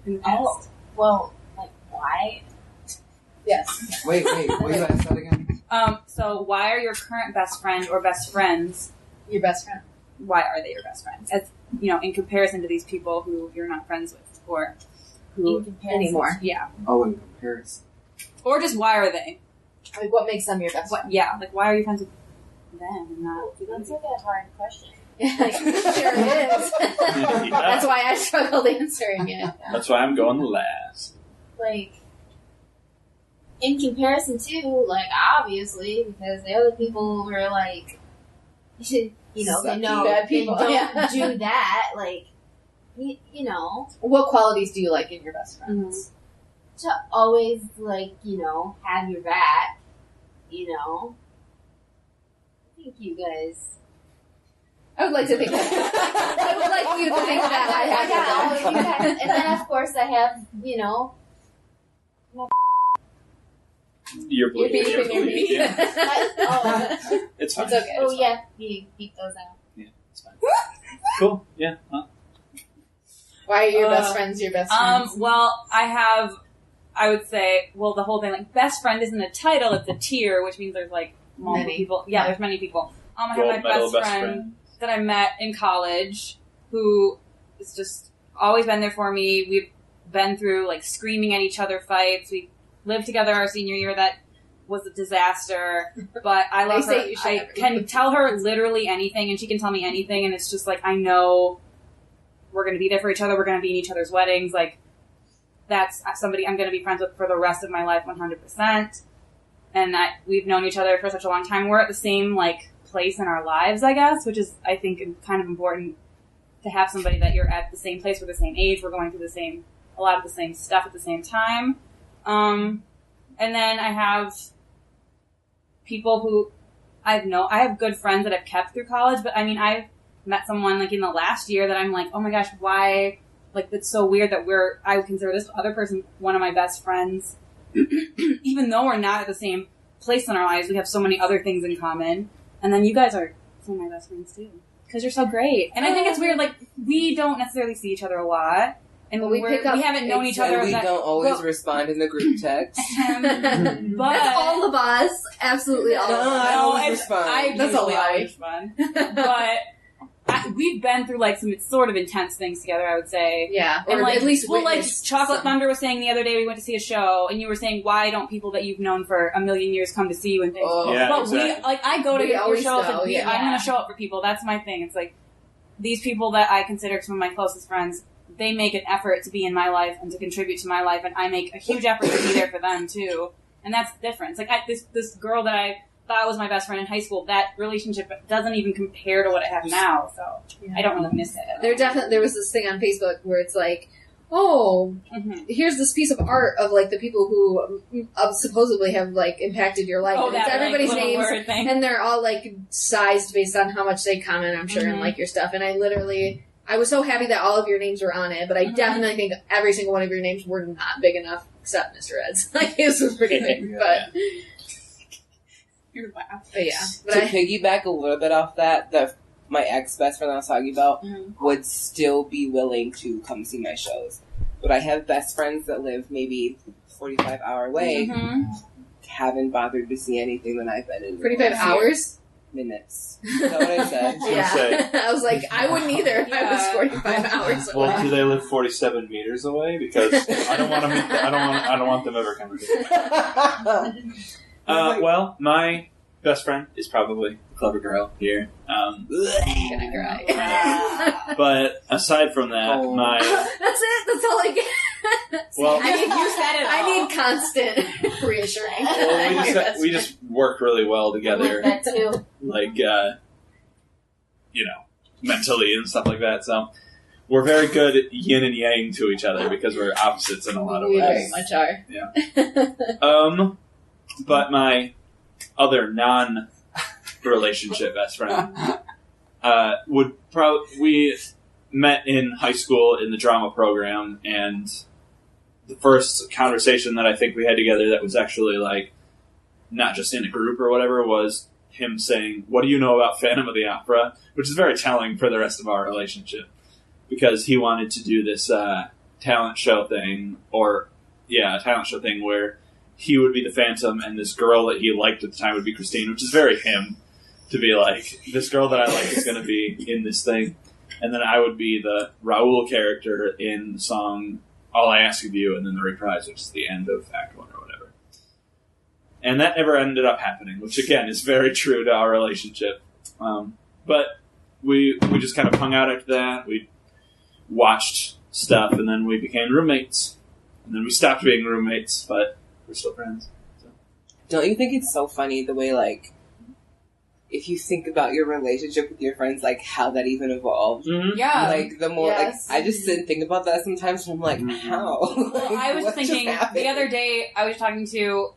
in the past? Oh, well, like, why? Yes. Wait, what you guys said again? So why are your current best friend or best friends? Your best friend. Why are they your best friends? As you know, in comparison to these people who you're not friends with, or who In comparison. anymore. Yeah, Oh, in comparison. or just why are they? Like, what makes them your best What? friend? Yeah, like why are you friends with them and not? That's like a hard question. Sure is. That's why I struggled answering it. That's why I'm going last. Like, in comparison to, like, obviously, because the other people were like, you know, they Sucky know bad they people, don't yeah. do that. Like, you know, What qualities do you like in your best friends? to always, like, you know, have your back, you know. I think you guys. I would like to think that. I would like you to think that I I got all of have you guys. And then, of course, I have, you know, You're You're bleeding. beeping, you're beeping. oh, It's fine. It's okay. oh yeah, you beat those out. fine. Cool. Yeah. Huh? Why are your best friends your best friends? Well, I would say, the whole thing, like, best friend isn't a title, it's a tier, which means there's, like, multiple Many. people. Yeah, there's many people. I have Gold my medal best friend that I met in college, who has just always been there for me. We've been through, like, screaming at each other fights. We lived together our senior year. That was a disaster. But I love her. I can tell her literally anything, and she can tell me anything, and it's just, like, I know we're going to be there for each other. We're going to be in each other's weddings. Like, that's somebody I'm going to be friends with for the rest of my life 100%. And we've known each other for such a long time. We're at the same, like, place in our lives, I guess, which is, I think, kind of important to have somebody that you're at the same place, we're the same age, we're going through a lot of the same stuff at the same time. And then I have people who I have good friends that I've kept through college, but I mean, I've met someone, like, in the last year that I'm like, oh my gosh, why, like, it's so weird that I would consider this other person one of my best friends. Even though we're not at the same place in our lives, we have so many other things in common. And then you guys are some of my best friends too. Because you're so great. And I think it's weird, like, we don't necessarily see each other a lot. And we haven't known each other. And we don't always respond in the group text. But That's all of us. Absolutely all of us. I always respond. That's a lie. always respond. But we've been through, like, some sort of intense things together, I would say. Yeah. And, Or like, at least like, Chocolate Thunder was saying the other day we went to see a show, and you were saying, why don't people that you've known for a million years come to see you and things? Yeah, but exactly. I go to We your always shows, go, and yeah. I'm going to show up for people. That's my thing. It's like, these people that I consider some of my closest friends, they make an effort to be in my life and to contribute to my life, and I make a huge effort to be there for them, too. And that's the difference. Like, this girl that I thought was my best friend in high school, that relationship doesn't even compare to what I have now, so I don't really miss it. There was this thing on Facebook where it's like, oh, here's this piece of art of, like, the people who supposedly have, like, impacted your life. Oh, and it's that, everybody's like, names, word thing. and they're all, like, sized based on how much they comment, I'm sure, and like your stuff. And I was so happy that all of your names were on it, but I definitely think every single one of your names were not big enough, except Mr. Ed's. Like, his was pretty big, but... You're laugh. But yeah. But To piggyback a little bit off that, my ex-best friend I was talking about would still be willing to come see my shows. But I have best friends that live maybe 45 hour away, haven't bothered to see anything that I've been in. 45 hours? Minutes. Is that what I said? Yeah. I was like, I wouldn't either if I was 45 hours away. Well, do they live 47 meters away? Because I don't want to meet. I don't want them ever coming to me. Well, my best friend is probably the clever girl here. I'm gonna cry. But aside from that, my That's it. That's all I get. well, I need constant reassuring. we just work really well together, That too. like mentally and stuff like that. So we're very good at yin and yang to each other because we're opposites in a lot of We very ways. much are. But my other non-relationship best friend we met in high school in the drama program, and the first conversation that I think we had together that was actually, like, not just in a group or whatever, was him saying, "What do you know about Phantom of the Opera?" Which is very telling for the rest of our relationship, because he wanted to do this talent show thing where he would be the Phantom, and this girl that he liked at the time would be Christine, which is very him, to be like, this girl that I like is going to be in this thing. And then I would be the Raoul character in the song All I Ask of You, and then the reprise, which is the end of Act 1 or whatever. And that never ended up happening, which, again, is very true to our relationship. But we just kind of hung out after that. We watched stuff, and then we became roommates. And then we stopped being roommates, but we're still friends. So. Don't you think it's so funny the way, like, if you think about your relationship with your friends, like, how that even evolved? Mm-hmm. Yeah. Like, the more, Yes. like, I just sit and think about that sometimes, and I'm like, how? Well, I was What thinking just happened? the other day, I was talking to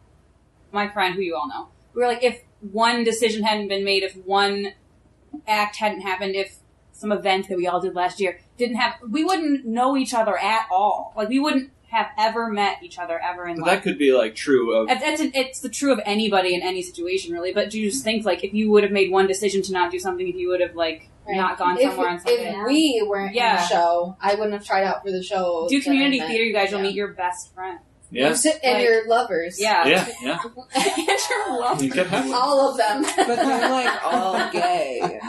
my friend who you all know. We were like, if one decision hadn't been made, if one act hadn't happened, if some event that we all did last year didn't happen, we wouldn't know each other at all. Like, we wouldn't have ever met each other ever in But life. that could be like true of. It's the true of anybody in any situation, really. But do you just think like if you would have made one decision to not do something, if you would have like not gone somewhere on something? If we weren't in the show, I wouldn't have tried out for the show. Do community theater, you guys will meet your best friend. Yeah. And your lovers. Yeah. Yeah. And your lovers. You could have All of them. But they're like all gay.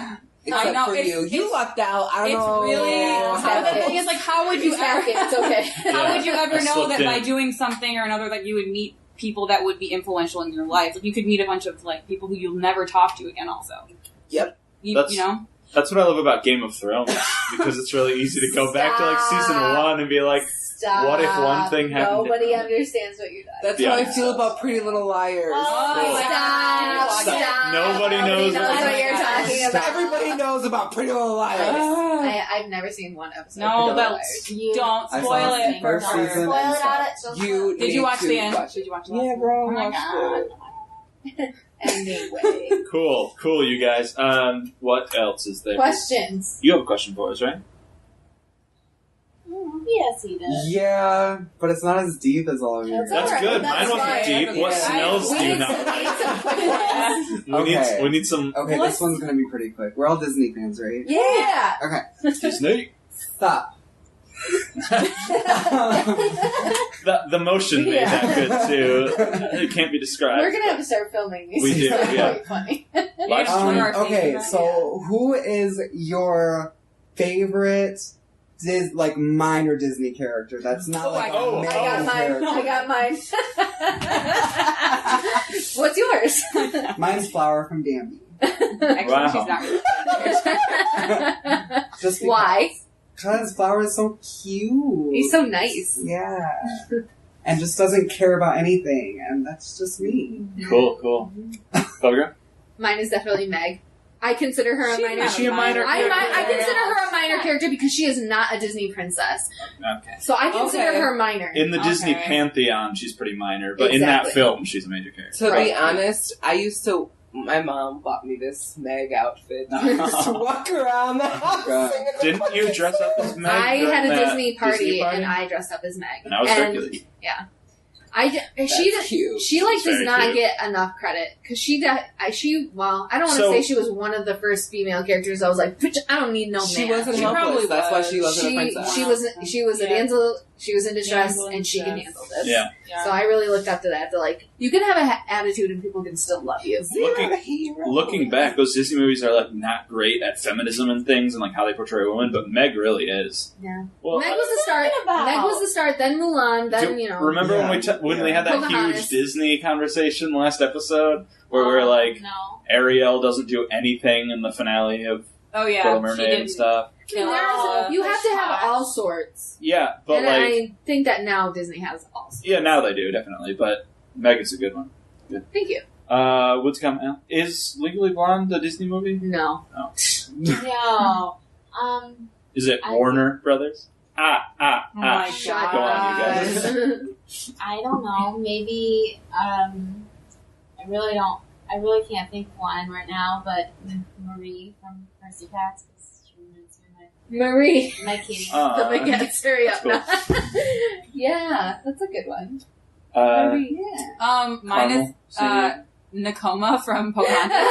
Except know, for you. You lucked out. I don't know. It's really. how But the thing is, like, how would you ever? It's okay. How would you ever I know slipped that in. by doing something or another that you would meet people that would be influential in your life? Like, you could meet a bunch of like people who you'll never talk to again. Also. Yep. You know. That's what I love about Game of Thrones, because it's really easy to go back to like season 1 and be like, Stop. what if one thing happened? Nobody understands what you're doing. That's Yeah. how I feel about Pretty Little Liars. Oh, Stop. Nobody knows what you're talking about. Everybody knows about Pretty Little Liars. I've never seen one episode. No, of but Liars. don't I spoil saw it. the first Spoil season. it out at social. You Did need you watch to the end? watch it. Did you watch the Yeah, last bro. Oh my watched god. it. Anyway. Cool, you guys. What else is there? Questions. You have a question for us, right? Yes, he does. Yeah, but it's not as deep as all of you. That's That's alright, good. that's Mine wasn't fine. deep. What Yeah. smells do you know? Okay. We need some Okay, this one's gonna be pretty quick. We're all Disney fans, right? Yeah. Okay, Disney. stop. The motion made Yeah. that good too. It can't be described. We're gonna have to start filming these. We do, It's yeah. quite funny. Live stream. Okay, so who is your favorite like minor Disney character? That's not Oh, like I- a oh, main I got mine. character. I got mine. What's yours? Mine's Flower from Danby. Actually, Wow. she's not really. Just Why? because Flower is so cute. He's so nice. Yeah. And just doesn't care about anything, and that's just me. Cool. Bugger? Mine is definitely Meg. I consider her a She's minor. Is she a minor I character? consider her a minor character because she is not a Disney princess. Okay. So I consider Okay. her minor. In the Disney Okay. pantheon, she's pretty minor, but in that Exactly. film, she's a major character. To Right. be honest, my mom bought me this Meg outfit. I used to walk around the house God. singing the Didn't you dress up as Meg? I during had a that Disney party, and I dressed up as Meg. And I was Hercules. That's cute. She like does Very not cute. get enough credit because I don't want to So- say she was one of the first female characters. I was like, bitch, I don't need no She man. wasn't She helpless. probably That's why was. she wasn't a princess. She was a Yeah. damsel. She was in distress, Damsel in and she can distress. handle this. Yeah. So I really looked up to that. To like, you can have an attitude, and people can still love you. Looking back, those Disney movies are like not great at feminism and things and like how they portray women, but Meg really is. Yeah. Well, Meg was the start. about? Meg was the start. Then Mulan. Then do- you know. remember Yeah. when we had that Pocahontas. huge Disney conversation last episode where we were like, No. Ariel doesn't do anything in the finale of Oh yeah, Little she Mermaid did. and stuff. kill There's- all you the have to have shots. all sorts. Yeah, but and like, I think that now Disney has all sorts. yeah, now they do definitely. But Meg is a good one. Thank you. What's coming out? Is Legally Blonde a Disney movie? No. No. Is it I Warner Brothers? Oh my Shut Go on, you guys. I don't know. Maybe. I really can't think of one right now. But Marie from Percy Cats. She reminds me of Marie. my kitty. The Uh, baguettes. Hurry up. that's Yeah, that's a good one. Marie. Yeah. Mine is Nakoma from Pocahontas.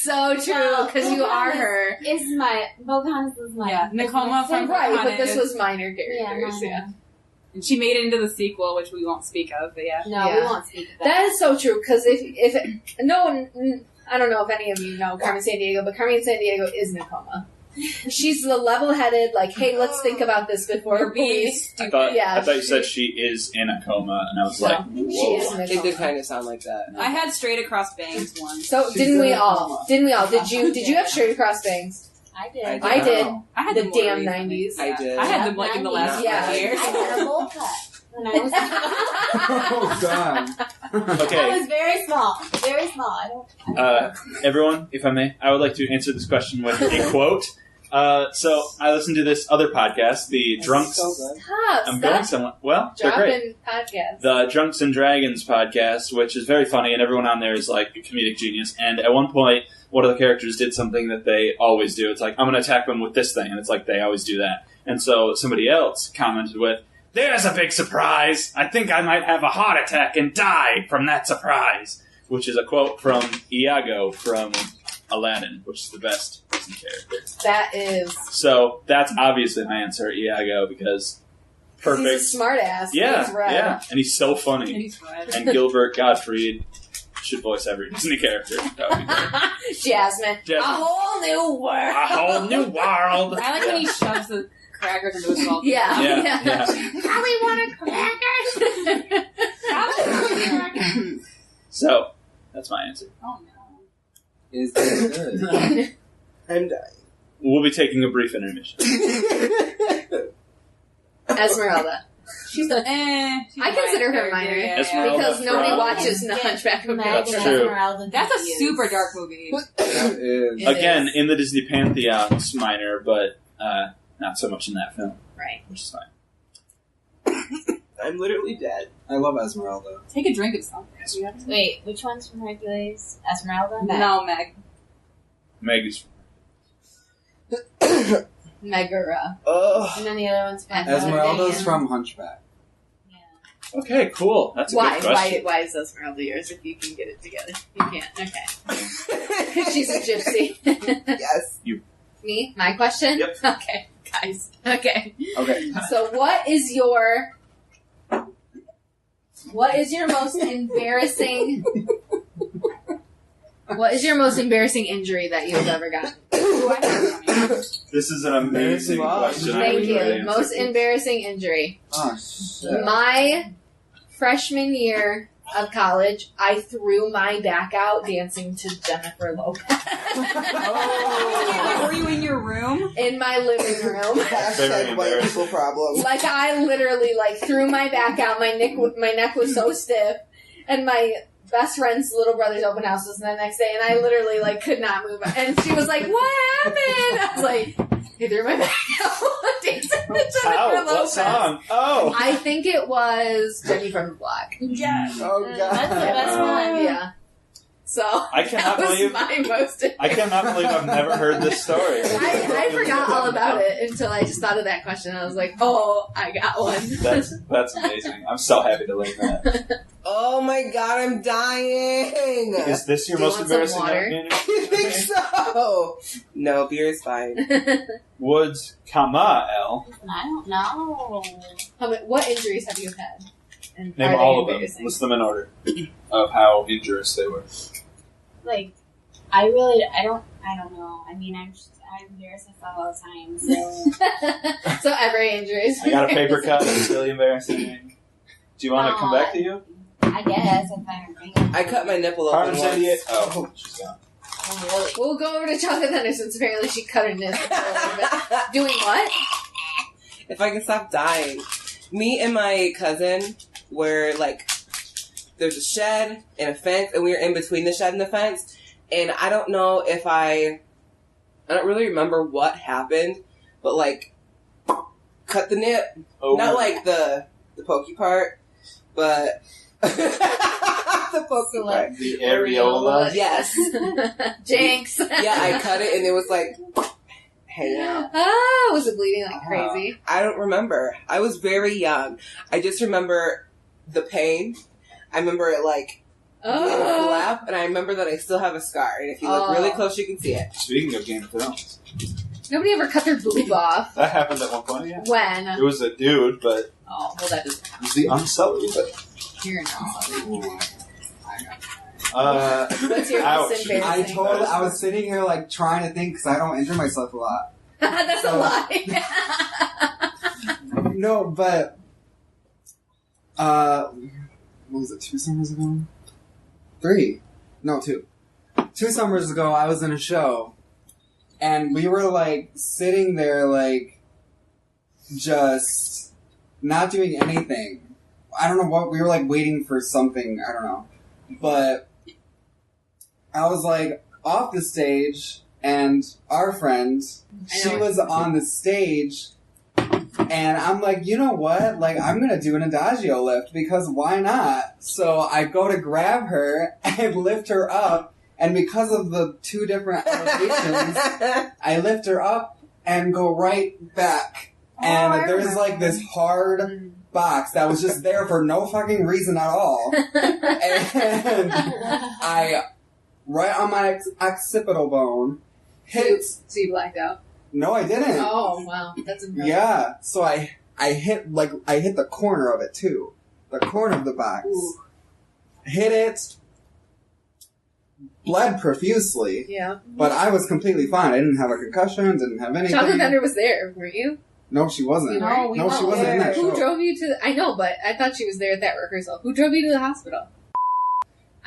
So true, because you are her. Is my Pocahontas is my Yeah, Nakoma from Right, but this Pocahontas. was minor characters. Yeah, Yeah, minor. And she made it into the sequel, which we won't speak of, but yeah. No, Yeah. we won't speak of that is so true. Because if no one, I don't know if any of you know Carmen Sandiego, but Carmen Sandiego is Nakoma. She's the level-headed, like, hey, let's think about this before we. I thought Yeah, you said she is in a coma, and I was like, No, she whoa. is Nakoma. It did kind of sound like that. I had straight across bangs once. So She's didn't we in a all? coma. Didn't we all? Did you have straight across bangs? I did. I did. I had The them more damn recently. 90s. I did. I had them like in the last Yeah. 5 years. I had a bowl cut when I was. Oh God. Okay. I was very small. Very small. I don't. Everyone, if I may, I would like to answer this question with a quote. So I listened to this other podcast, the Drunks. So good. I'm going somewhere. Well, they're great. Dropping podcasts. The Drunks and Dragons podcast, which is very funny, and everyone on there is like a comedic genius. And at one point, one of the characters did something that they always do. It's like, I'm going to attack them with this thing, and it's like they always do that. And so somebody else commented with, there's a big surprise. I think I might have a heart attack and die from that surprise. Which is a quote from Iago from Aladdin, which is the best Disney character. That is. So that's obviously my answer, Iago, because perfect. He's a smart ass. Yeah, He's red. yeah, and he's so And funny. he's red. And Gilbert Gottfried should voice every Disney character. That would be great. Jasmine. Jasmine. A whole new world. A whole new world. I like when he shoves the crackers into his mouth. Yeah. Yeah. Probably want a cracker. So that's my answer. Oh no. Is this good? I'm dying. We'll be taking a brief intermission. Esmeralda. She's a she's I a consider her minor minor. character, yeah. Esmeralda Because nobody from- watches The Hunchback of Meg Notre and That's Dame. true. Esmeralda That's a confused. super dark movie. That is. It Again, is. in the Disney Pantheon, it's minor, but not so much in that film, Right. which is fine. I'm literally dead. I love Esmeralda. Take a drink of something. Wait, which one's from Hercules? Esmeralda? Meg. No, Meg. Meg is Megara. Oh, And then the other one's from Esmeralda's from Hunchback. Yeah. okay. Cool. That's a Why? good question. Why is Esmeralda yours if you can get it together? You can't. Okay. She's a gypsy. yes. Me? My question? Yep. Okay, guys. Okay. Okay. So what is your most embarrassing injury that you've ever gotten? This is an amazing Wow. question. I Thank wish I you. answered Most it. embarrassing injury. Oh, shit. My freshman year of college, I threw my back out dancing to Jennifer Lopez Were you in your room? in my living room. Hashtag white people problem. Like I literally threw my back out. My neck was so stiff, and my best friend's little brother's open house was the next day, and I literally could not move. And she was like, "What happened?" I was like, "I threw my back out dancing to Jennifer How? Lopez." What song? Oh. I think it was Jenny from the Block. Yeah. Oh, God. That's the best one. Yeah. So I cannot that was believe- my most. I cannot believe I've never heard this story. I forgot all about it until I just thought of that question. I was like, "Oh, I got one." That's amazing. I'm so happy to learn that. Oh my god, I'm dying. Is this your Do you most want some embarrassing water? injury? I think so. No, beer is fine. Woods, comma, L. I don't know. What injuries have you had? And Name are they all of them. embarrassing? List them in order of how injurious they were. I don't know. I mean, I'm embarrassed myself all the time, so. So every injuries. I got a paper cut. It's really embarrassing. Do you want to come back to you? I guess if I remember. I cut my nipple open Carmen's once. idiot. Oh, she's gone. Oh, really? We'll go over to Chocolate Thunder since apparently she cut her nipple a little bit. Doing what? If I can stop dying. Me and my cousin were there's a shed and a fence, and we were in between the shed and the fence. And I don't know if I don't really remember what happened, but cut the nip. Oh. Not the pokey part, but the pokey part. The areola. Yes. Jinx. Yeah, I cut it, and it was hanging out. Ah, was it bleeding like crazy? I don't remember. I was very young. I just remember the pain. I remember it in a Oh. flap, and I remember that I still have a scar. And if you look really close, you can see it. Speaking of Game of Thrones, Nobody ever cut their boob off. that happened at one point. Yeah. When? It was a dude, but Oh, well, that doesn't it was the unsullied. You're not. What's your ouch. most embarrassing? I was sitting here trying to think because I don't injure myself a lot. That's a So- lie. No, but what was it? 2 summers ago? 3? No, 2. 2 summers ago, I was in a show, and we were sitting there just not doing anything. I don't know what we were waiting for something. I don't know, but I was off the stage, and our friend, she was on the stage. And I'm you know what? I'm gonna do an adagio lift because why not? So I go to grab her and lift her up, and because of the 2 different elevations, I lift her up and go right back. And there's this hard box that was just there for no fucking reason at all. And I, right on my occipital bone, hit... So you blacked out? No, I didn't. Oh, wow. That's impressive. Yeah, so I hit the corner of it, too. The corner of the box. Ooh. Hit it, bled profusely, Yeah. but I was completely fine. I didn't have a concussion, didn't have anything. Chocolate Thunder was there, weren't you? No, she wasn't. No, she wasn't in that Who show. drove you to... I know, but I thought she was there at that rehearsal. Who drove you to the hospital?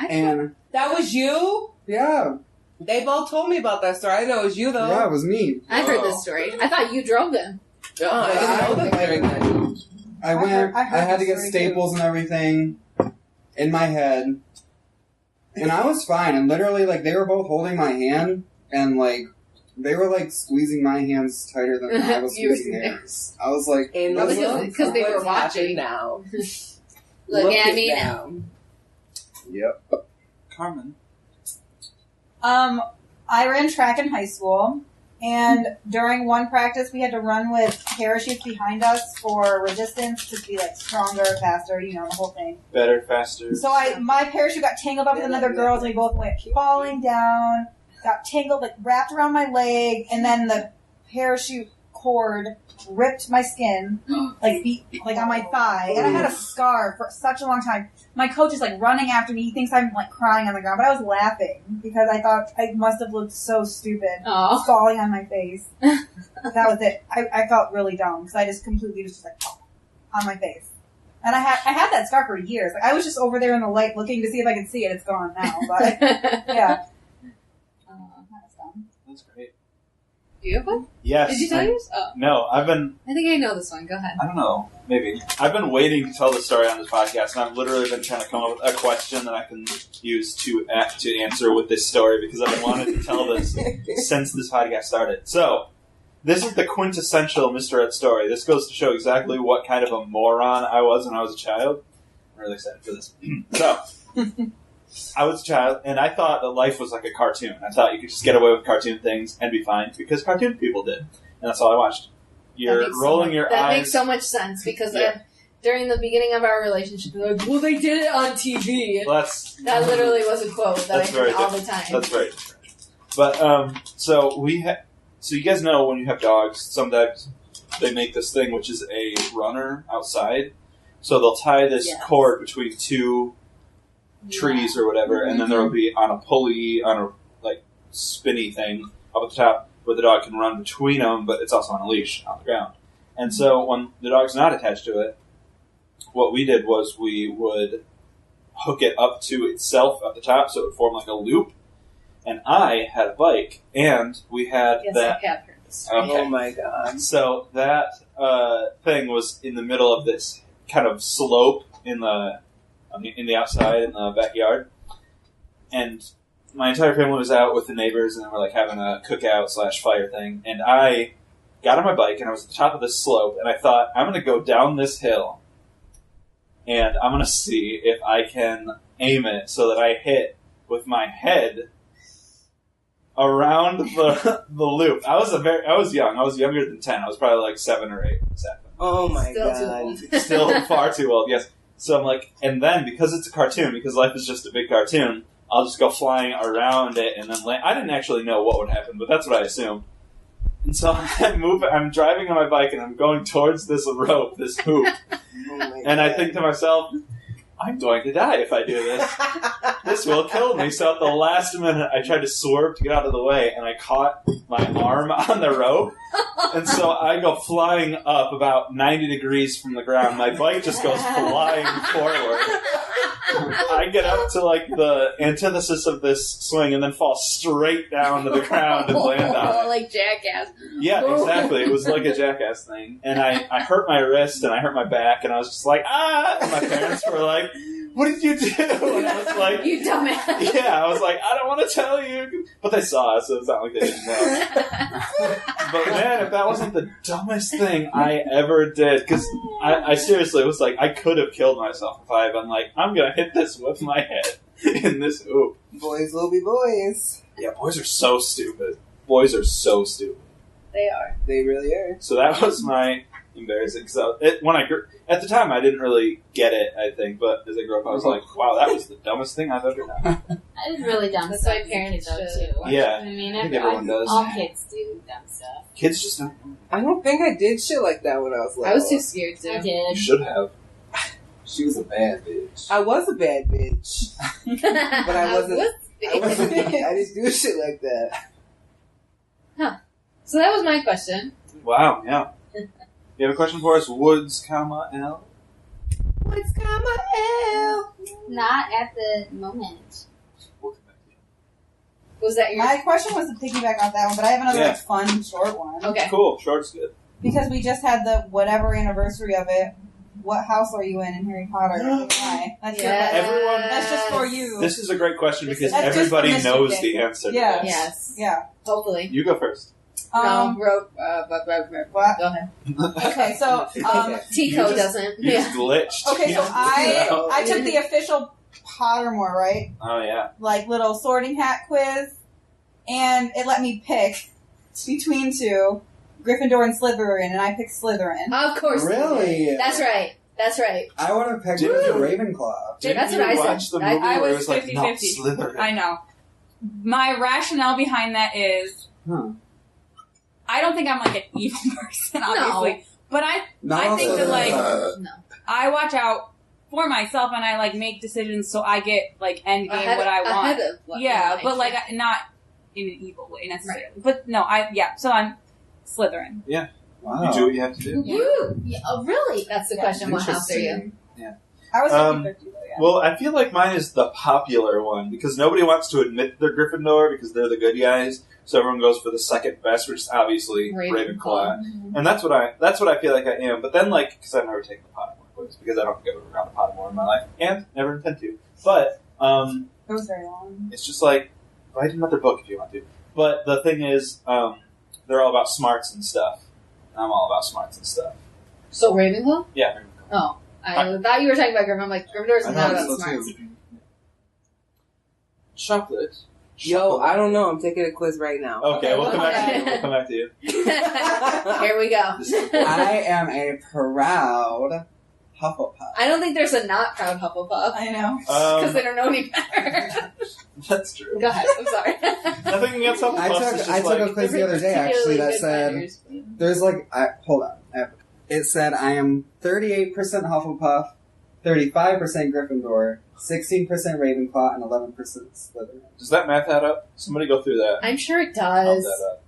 And, That was you? yeah, They both told me about that story. I know it was you, though. yeah, it was me. I've heard this story. I thought you drove them. I didn't know that very good. I went, I heard I had to this get story, staples and everything in my head, and I was fine, and literally, like, they were both holding my hand, and, like, they were, like, squeezing my hands tighter than I was You were squeezing squeezing theirs. I was like, And Probably look because they were what's watching. happened now. Look at it me now. yep. Carmen. I ran track in high school, and during one practice, we had to run with parachutes behind us for resistance to be like stronger, faster, the whole thing. Better, faster. So my parachute got tangled up with another girl's, and we both went falling down, got tangled, like wrapped around my leg, and then the parachute cord ripped my skin, like on my thigh, and I had a scar for such a long time. My coach is like running after me. He thinks I'm like crying on the ground, but I was laughing because I thought I must have looked so stupid, Oh. falling on my face. That was it. I felt really dumb because I just completely was just like on my face. And I had that scar for years. Like I was just over there in the light looking to see if I could see it. It's gone now, but yeah. That's dumb. That's great. Beautiful? Yes. Did you tell yours? Oh. No, I think I know this one. Go ahead. I don't know. Maybe. I've been waiting to tell the story on this podcast, and I've literally been trying to come up with a question that I can use to answer with this story, because I've wanted to tell this since this podcast started. So, this is the quintessential Mr. Ed story. This goes to show exactly what kind of a moron I was when I was a child. I'm really excited for this. So, I was a child, and I thought that life was like a cartoon. I thought you could just get away with cartoon things and be fine, because cartoon people did. And that's all I watched. You're rolling your eyes. That makes so much sense, because during the beginning of our relationship, we were like, well, they did it on TV. That literally was a quote that I heard all the time. That's very different. But, so you guys know when you have dogs, sometimes they make this thing, which is a runner outside. So they'll tie this cord between two trees or whatever, and then there will be on a pulley, on a like spinny thing up at the top, where the dog can run between them, but it's also on a leash on the ground. And so when the dog's not attached to it, what we did was we would hook it up to itself at the top, so it would form like a loop. And I had a bike, and we had that. I have heard this. Okay. Oh my god. So that thing was in the middle of this kind of slope in the outside in the backyard, and my entire family was out with the neighbors, and they were like having a cookout / fire thing. And I got on my bike, and I was at the top of this slope, and I thought, I'm going to go down this hill, and I'm going to see if I can aim it so that I hit with my head around the loop. I was young. I was younger than 10. I was probably like 7 or 8 when this happened. Oh my Still god. too old. Still far too old, yes. So I'm like, and then because it's a cartoon, because life is just a big cartoon, I'll just go flying around it and then land. I didn't actually know what would happen, but that's what I assumed. And so I'm driving on my bike and I'm going towards this rope, this hoop, and I think to myself, I'm going to die if I do this. This will kill me. So at the last minute, I tried to swerve to get out of the way, and I caught my arm on the rope. And so I go flying up about 90 degrees from the ground. My bike just goes flying forward. I get up to like the antithesis of this swing and then fall straight down to the ground and land on it. Like Jackass. Yeah, exactly. It was like a Jackass thing. And I hurt my wrist and I hurt my back, and I was just like, ah! And my parents were like, what did you do? And I was like, You dumbass. yeah, I was like, I don't want to tell you. But they saw us, so it's not like they didn't know. But man, if that wasn't the dumbest thing I ever did, because I seriously was like, I could have killed myself if I had been like, I'm going to hit this with my head in this hoop. Boys will be boys. Yeah, boys are so stupid. Boys are so stupid. They are. They really are. So that was my embarrassing. So at the time, I didn't really get it. I think, but as I grew up, I was like, "Wow, that was the dumbest thing I've ever done." I did really dumb That's stuff. why as a parents kid, though, should. too. Yeah. I mean, I think everyone does. all kids do dumb stuff. Kids just don't. I don't think I did shit like that when I was little. I was too scared to. I You did. should have. She was a bad bitch. I was a bad bitch. But I wasn't. I didn't do shit like that. So that was my question. Wow. Yeah. You have a question for us? Woods, comma L. What's comma L? Not at the moment. Was that your? My question was to piggyback off that one, but I have another Yeah. like, fun short one. Okay. Cool. Short's good. Because we just had the whatever anniversary of it. What house are you in Harry Potter? Why? That's your Yes. question. Everyone- That's just for you. This is a great question because That's just everybody for Mr. knows Dick. the answer. to Yeah. this. Yes. Yeah. Hopefully. You go first. Um, What? Go ahead. okay, so Tico just- doesn't. You Yeah. just glitched. okay, so Yeah. I took the official Pottermore, right? Oh yeah. Like little sorting hat quiz, and it let me pick between two, Gryffindor and Slytherin, and I picked Slytherin. Of course. Really? That's right. That's right. I would have picked Did the you- Ravenclaw. Did That's you what I said. watch the movie I where it was was like 50-50. not Slytherin? I know. My rationale behind that is Huh. I don't think I'm like an evil person, obviously. But Not I all think that, like, Slytherin. I watch out for myself and I like make decisions so I get like end game what I want. Ahead of what Yeah, you but like. like not in an evil way necessarily. But no, so I'm Slytherin. Wow. You do what you have to do. Woo! Yeah, oh, really? That's the question. What house are you? Interesting. I was 50-50 though, yeah. Well, I feel like mine is the popular one because nobody wants to admit they're Gryffindor because they're the good guys. So everyone goes for the second best, which is obviously Ravenclaw. And that's what I feel like I am. But then, like, because I've never taken the Pottermore quiz because I don't go around the Pottermore in my life and never intend to. But It was very long. it's just like write another book if you want to. But the thing is, they're all about smarts and stuff. And I'm all about smarts and stuff. So Ravenclaw? Yeah, Ravenclaw. Oh, I thought you were talking about Gryffindor. I'm like, Gryffindor's I not thought about so smarts. too. Chocolate. Yo, I don't know. I'm taking a quiz right now. Okay, we'll come back to you. Okay. We'll come back to you. Here we go. I am a proud Hufflepuff. I don't think there's a not proud Hufflepuff I know. because they don't know any better. That's true. Go ahead. I'm sorry. Nothing against Hufflepuff. I took a quiz the other day actually that said there's like hold on. It said I am 38% Hufflepuff, 35% Gryffindor, 16% Ravenclaw, and 11% Slytherin. Does that math add up? Somebody go through that. I'm sure it Count does. that up.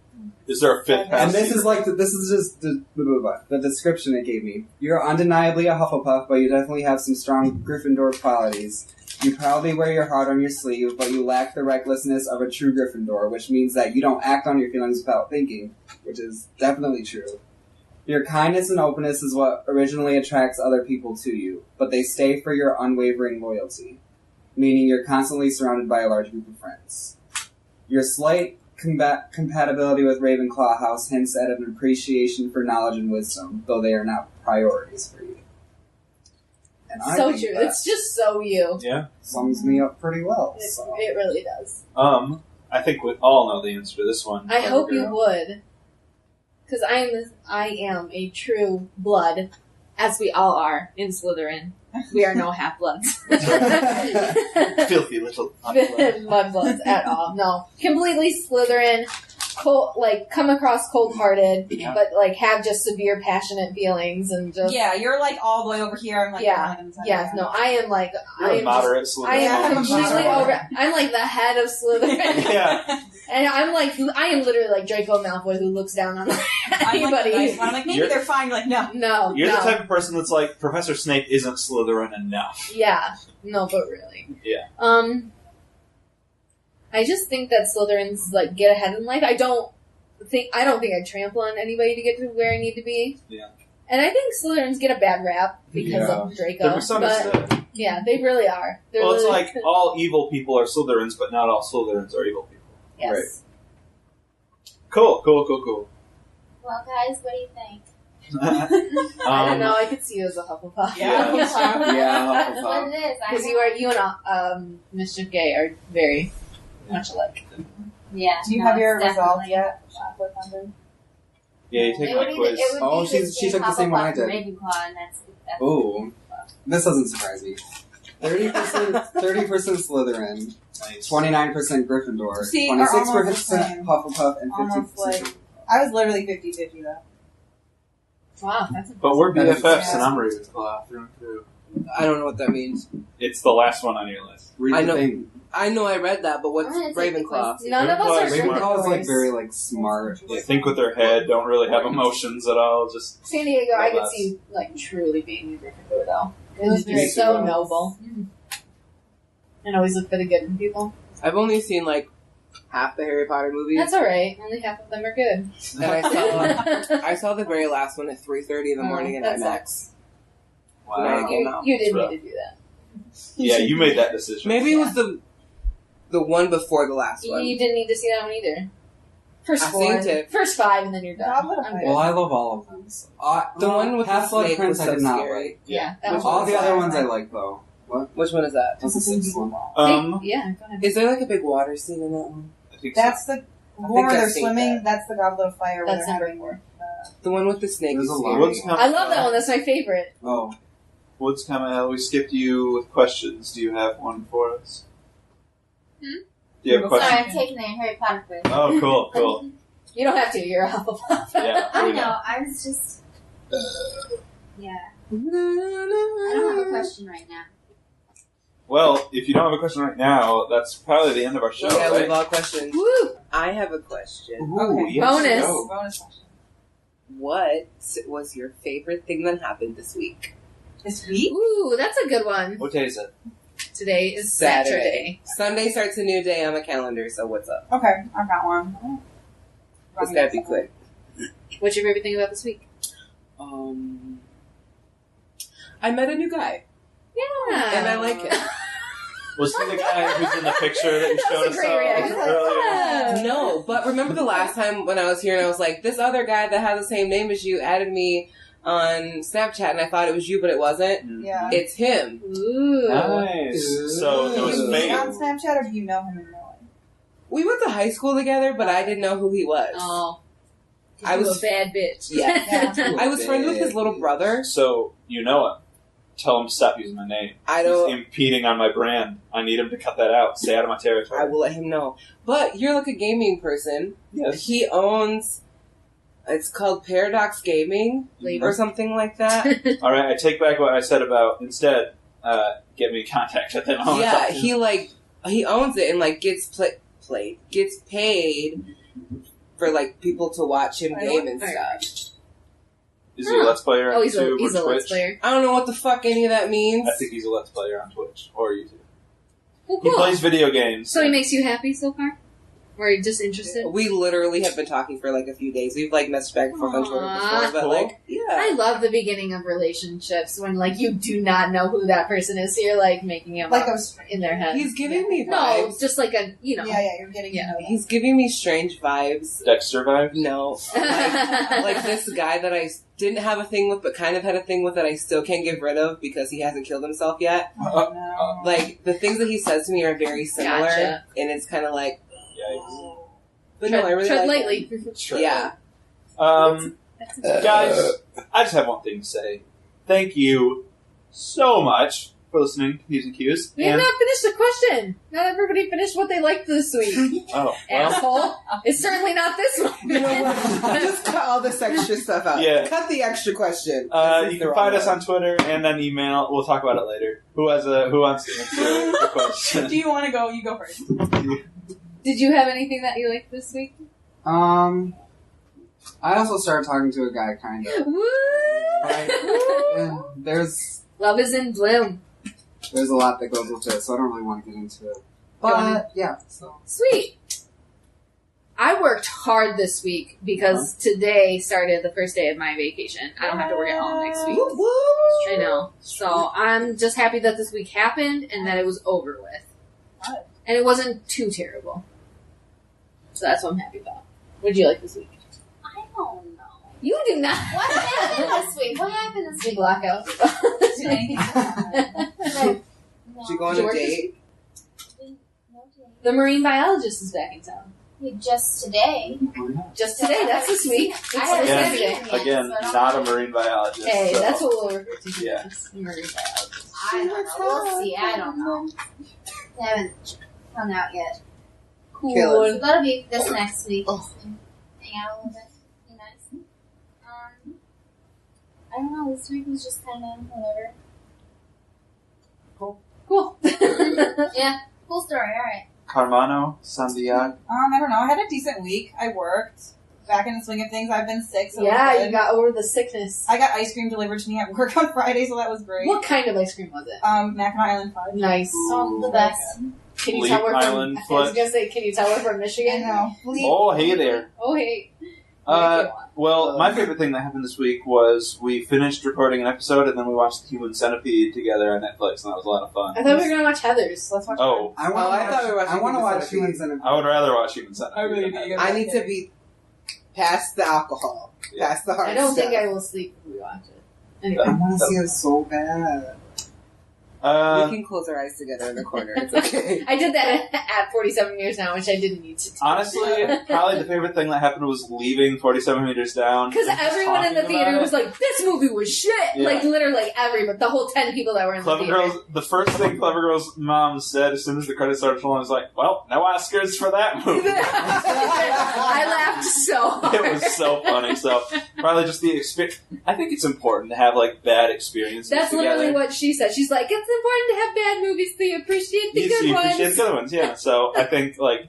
Is there a fifth? And this is like this is just the description it gave me. You're undeniably a Hufflepuff, but you definitely have some strong Gryffindor qualities. You proudly wear your heart on your sleeve, but you lack the recklessness of a true Gryffindor, which means that you don't act on your feelings without thinking, which is definitely true. Your kindness and openness is what originally attracts other people to you, but they stay for your unwavering loyalty, meaning you're constantly surrounded by a large group of friends. Your slight compatibility with Ravenclaw House hints at an appreciation for knowledge and wisdom, though they are not priorities for you. And I So think true. that It's just so you. Yeah. sums me up pretty well. So. It really does. I think we all know the answer to this one. I hope you Girl. would. Because I am a true blood, as we all are in Slytherin. We are no half-bloods. Filthy little. Mudbloods at all. No. Completely Slytherin, cold, like, come across cold-hearted, Yeah. but, like, have just severe passionate feelings and just... Yeah, you're like all the way over here. I'm like, Yeah. on the inside. Yes, no, I am, like... You're I a am moderate just, Slytherin. I am Yeah, completely moderate. over... I'm, like, the head of Slytherin. Yeah. And I'm, like, I am literally, like, Draco Malfoy who looks down on I'm like, anybody. the nice one. I'm like, maybe You're- they're fine. You're like, no. No, You're no. the type of person that's like, Professor Snape isn't Slytherin enough. Yeah. No, but really. Yeah. I just think that Slytherins, like, get ahead in life. I don't think I'd trample on anybody to get to where I need to be. Yeah. And I think Slytherins get a bad rap because of They're Draco. But, misunderstood. yeah, they really are. They're Well, it's really, like all evil people are Slytherins, but not all Slytherins are evil people. yes. Cool. Well, guys, what do you think? I don't know. I could see you as a Hufflepuff. Yeah. Yeah, That's what Hufflepuff. it is. Because you and Mischief Gay are very much alike. Yeah. Do you no, have your it's resolve definitely yet? chocolate thunder. Yeah, you take It my would quiz. it would Oh, be she the took the Hufflepuff same one I and did. Ravenclaw, and that's Ooh. This doesn't surprise me. 30% Slytherin, Nice. 29% Gryffindor, See, are almost 26% the same. Hufflepuff, and Almost 50% I was literally 50-50 though. Wow, that's But we're That is- BFFs, and I'm Ravenclaw through and through. I don't know what that means. It's the last one on your list. Read I the know. thing. I know I read that, but what's I'm gonna take the Ravenclaw? quiz, too. None of us are Ravenclaw is like Gryffindors. very like smart. Yeah, think with their head, don't really have emotions at all. Just San Diego, I could Robots. see like truly being a Gryffindor though. It was Me very too. so noble, and always look for the good in people. I've only seen like half the Harry Potter movies, That's all right. Only half of them are good. and I saw the very last one at 3:30 in the Oh, morning in that IMAX. wow. Night it came out. You didn't Rough. need to do that. Yeah, you made that decision. Maybe it was the one before the last one. You didn't need to see that one either. First I four, seen it. first 5, and then you're done. Goblet of I'm Fire. good. Well, I love all of them. So. The one with the Half-Blood snake Prince was I so did not scary. like. Yeah, that Which one. All was the other that? ones I like though. Which one is that? That's the sixth one. Yeah, go ahead. Is there like a big water scene in that one? I think so. That's the one where they're I've seen swimming. that. That's the Goblet of Fire. Where That's they're number having, 4. The one with the snake There's is a lot. scary. What's coming? I love that one. That's my favorite. Oh, What's coming? We skipped you with questions. Do you have one for us? Hmm? Do you have a Sorry, question? I'm taking the Harry Potter quiz. Oh, cool, cool. You don't have to. You're a Hufflepuff. Yeah, I we know. I was just. Yeah. I don't have a question right now. Well, if you don't have a question right now, that's probably the end of our show, Yeah, right? we've all questions. Woo! I have a question. Ooh, Okay. yes, Bonus. go. bonus question. What was your favorite thing that happened this week? This week? Ooh, that's a good one. What day is it? Today is Saturday. Sunday starts a new day on the calendar, so what's up? Okay, I've got one. It's gotta be quick. What's your favorite thing about this week? I met a new guy, Yeah. and I like him. Was he the guy who's in the picture that you That was showed a us great reaction. earlier? Yeah. No, but remember the last time when I was here and I was like, this other guy that has the same name as you added me on Snapchat, and I thought it was you, but it wasn't. Yeah. It's him. Ooh. Nice. So it Do was you meet fake. on Snapchat or do you know him in real life? We went to high school together, but I didn't know who he was. Oh. I You was- a bad bitch. Yeah. I was friends with his little brother. So you know him. Tell him to stop using my name. I He's don't. impeding on my brand. I need him to cut that out. Stay out of my territory. I will let him know. But you're like a gaming person. Yes. He owns. It's called Paradox Gaming or something like that. All right. I take back what I said about instead. Get me in contact with him. Yeah, he owns it and like gets gets paid for like people to watch him game and stuff. Is he a Let's Player on Oh, he's a YouTube or Let's Twitch? Player. I don't know what the fuck any of that means. I think he's a Let's Player on Twitch or YouTube. Well, He cool. plays video games. So he makes you happy so far? Or are you just interested? We literally have been talking for like a few days. We've like messaged back and forth on Twitter Aw. before, but Cool. like, yeah. I love the beginning of relationships when like you do not know who that person is, so you're like making him Like up a in their head. He's giving me no, vibes. just like a Yeah, you're getting Yeah. to know them. He's giving me strange vibes. Dexter vibes. No, like this guy that I didn't have a thing with, but kind of had a thing with that I still can't get rid of because he hasn't killed himself yet. Oh, no. Like the things that he says to me are very similar, Gotcha. and it's kind of like. Yikes. But no, I really tread like lightly. him. Sure. Yeah. Guys, I just have one thing to say. Thank you so much for listening to Peeves and Q's. We have not finished the question. Not everybody finished what they liked this week. Oh, well, Asshole. It's certainly not this one. You know what? Just cut all this extra stuff out. Yeah. Cut the extra question. you can find us on Twitter and on email. We'll talk about it later. Who wants to answer the question? Do you want to go? You go first. Did you have anything that you liked this week? I also started talking to a guy, kind of. Woo! Yeah, there's Love is in bloom. a lot that goes with it, so I don't really want to get into it. But yeah, so Sweet. I worked hard this week because today started the first day of my vacation. I don't have to work at home next week. I know. So I'm just happy that this week happened and that it was over with. And it wasn't too terrible. So that's what I'm happy about. What did you like this week? I don't know. You do not. What happened this week? What happened this week? Blackout. Should go on Did you a work this date. The marine biologist is back in town. Just today. Just today, that's this week. It's I haven't Yeah. this seen Wednesday. it yet, Again, so I don't not know. a marine biologist. Hey, so. that's what we'll refer to. Yeah. As marine biologist. I don't know. We'll see. I don't know. They haven't come out yet. Cool. So that'll be this next week. Just hang out a little bit. Be nice. I don't know. This week was just kind of whatever. Cool. Yeah. Cool story. All right. Carmano, Sandiag. I don't know. I had a decent week. I worked. Back in the swing of things. I've been sick, so it was Yeah, good. you got over the sickness. I got ice cream delivered to me at work on Friday, so that was great. What kind of ice cream was it? Mackinac Island Fudge. Nice. Oh, the best. Can you Leaf tell we're from? Island I was fudge. gonna say, can you tell we're from I Michigan? know. Oh, hey there. Oh, hey. Well, my favorite thing that happened this week was we finished recording an episode and then we watched The Human Centipede together on Netflix, and that was a lot of fun. I thought we were gonna watch Heather's. Let's watch. Oh, I want I thought we were watching I want to Human watch Centipede. Human Centipede. I would rather watch Human Centipede. I really than do. Heather. I need to be past the alcohol, Yeah. past the hard I don't stuff. think I will sleep if we watch it. I Anyway. want to see it so bad. We Uh, can close our eyes together in the corner. It's okay. I did that at 47 years now, which I didn't need to do. honestly, probably the favorite thing that happened was leaving 47 meters down. Because and just everyone in the talking theater about was like, this movie was shit! Yeah. Like, literally everyone. The whole 10 people that were in Clever the theater. Girls, the first thing Clever Girl's mom said as soon as the credits started rolling was like, well, no Oscars for that movie. I laughed so hard. It was so funny. So, probably just the experience. I think it's important to have, like, bad experiences That's together. literally what she said. She's like, it's important to have bad movies so you appreciate the You good ones. appreciate the good ones, yeah. So, I think, like,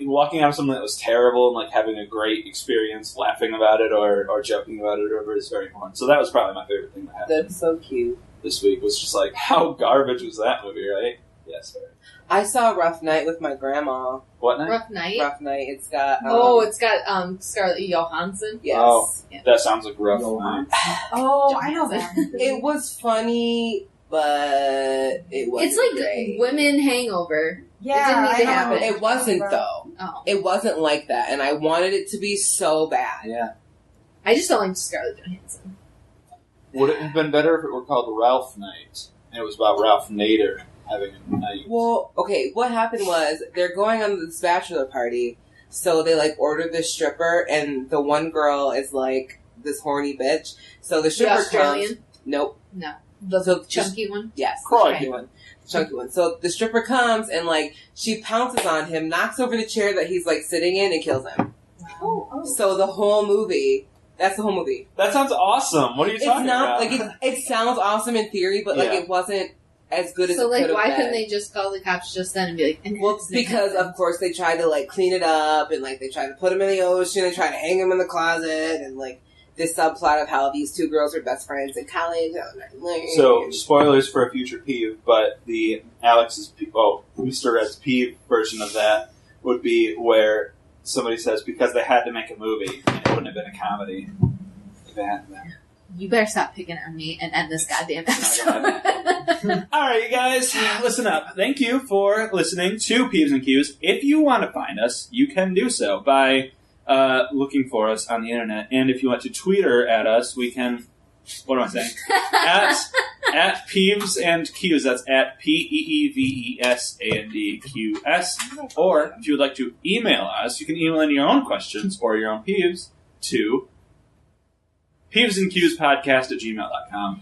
walking out of something that was terrible and, like, having a great experience, laughing about it or joking about it or whatever is very important. So, that was probably my favorite thing that happened That's so cute. this week, was just like, how garbage was that movie, right? Yes, very. I saw Rough Night with my grandma. What night? Rough Night. Rough Night. It's got. It's got Scarlett Johansson. Yes. Oh. Yeah. That sounds like rough. Yo, night. Oh, I know that. It was funny, but it wasn't It's like great. Women Hangover. Yeah, didn't need I to know. happen. It wasn't though. Oh. It wasn't like that, and I wanted it to be so bad. Yeah. I just don't like Scarlett Johansson. Would it have been better if it were called Ralph Night and it was about Ralph Nader having a night? Well, okay, what happened was they're going on this bachelor party, so they like order this stripper, and the one girl is like this horny bitch. So the The stripper Australian? comes. Nope. No. The So chunky one? Yes, the Crikey. chunky one. The chunky one. So the stripper comes and like she pounces on him, knocks over the chair that he's like sitting in, and kills him. Oh. So the whole movie. That's the whole movie. That sounds awesome. What are you It's talking not about? like it sounds awesome in theory, but like Yeah. it wasn't as good as So, it like, could have why been. couldn't they just call the cops just then and be like, and Well, that's because it. of course they tried to like clean it up, and like they tried to put him in the ocean, and tried to hang him in the closet, and like this subplot of how these two girls are best friends in college. So, spoilers for a future peeve, but the Mr. Red's peeve version of that would be where somebody says, because they had to make a movie, and it wouldn't have been a comedy if they hadn't been. You better stop picking on me and end this goddamn episode. Alright, you guys, listen up. Thank you for listening to Peeves and Cues. If you want to find us, you can do so by looking for us on the internet. And if you want to Twitter at us, we can... What am I saying? at Peeves and Cues. That's at PeevesandQS. Or if you would like to email us, you can email in your own questions or your own peeves to peevesandcuespodcast@gmail.com.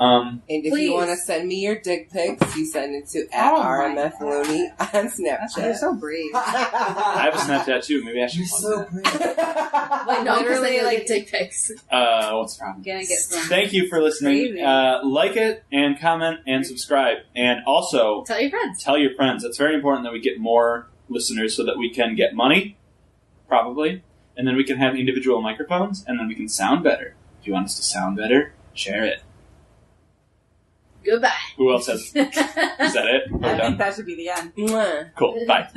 And if Please. you want to send me your dick pics, you send it to @RMFLooney on You're Snapchat. so brave. I have a Snapchat too. Maybe I should You're plug so that. brave. Like, no, Literally, literally, like- like, dick pics. What's the problem? Gonna get some. Thank you for listening. Crazy. Like it and comment and subscribe. And also Tell your friends. tell your friends. It's very important that we get more listeners so that we can get money, probably. And then we can have individual microphones and then we can sound better. If you want us to sound better, share it. Goodbye. Who else has... Is that it? We're I done? think that should be the end. Mwah. Cool. Bye.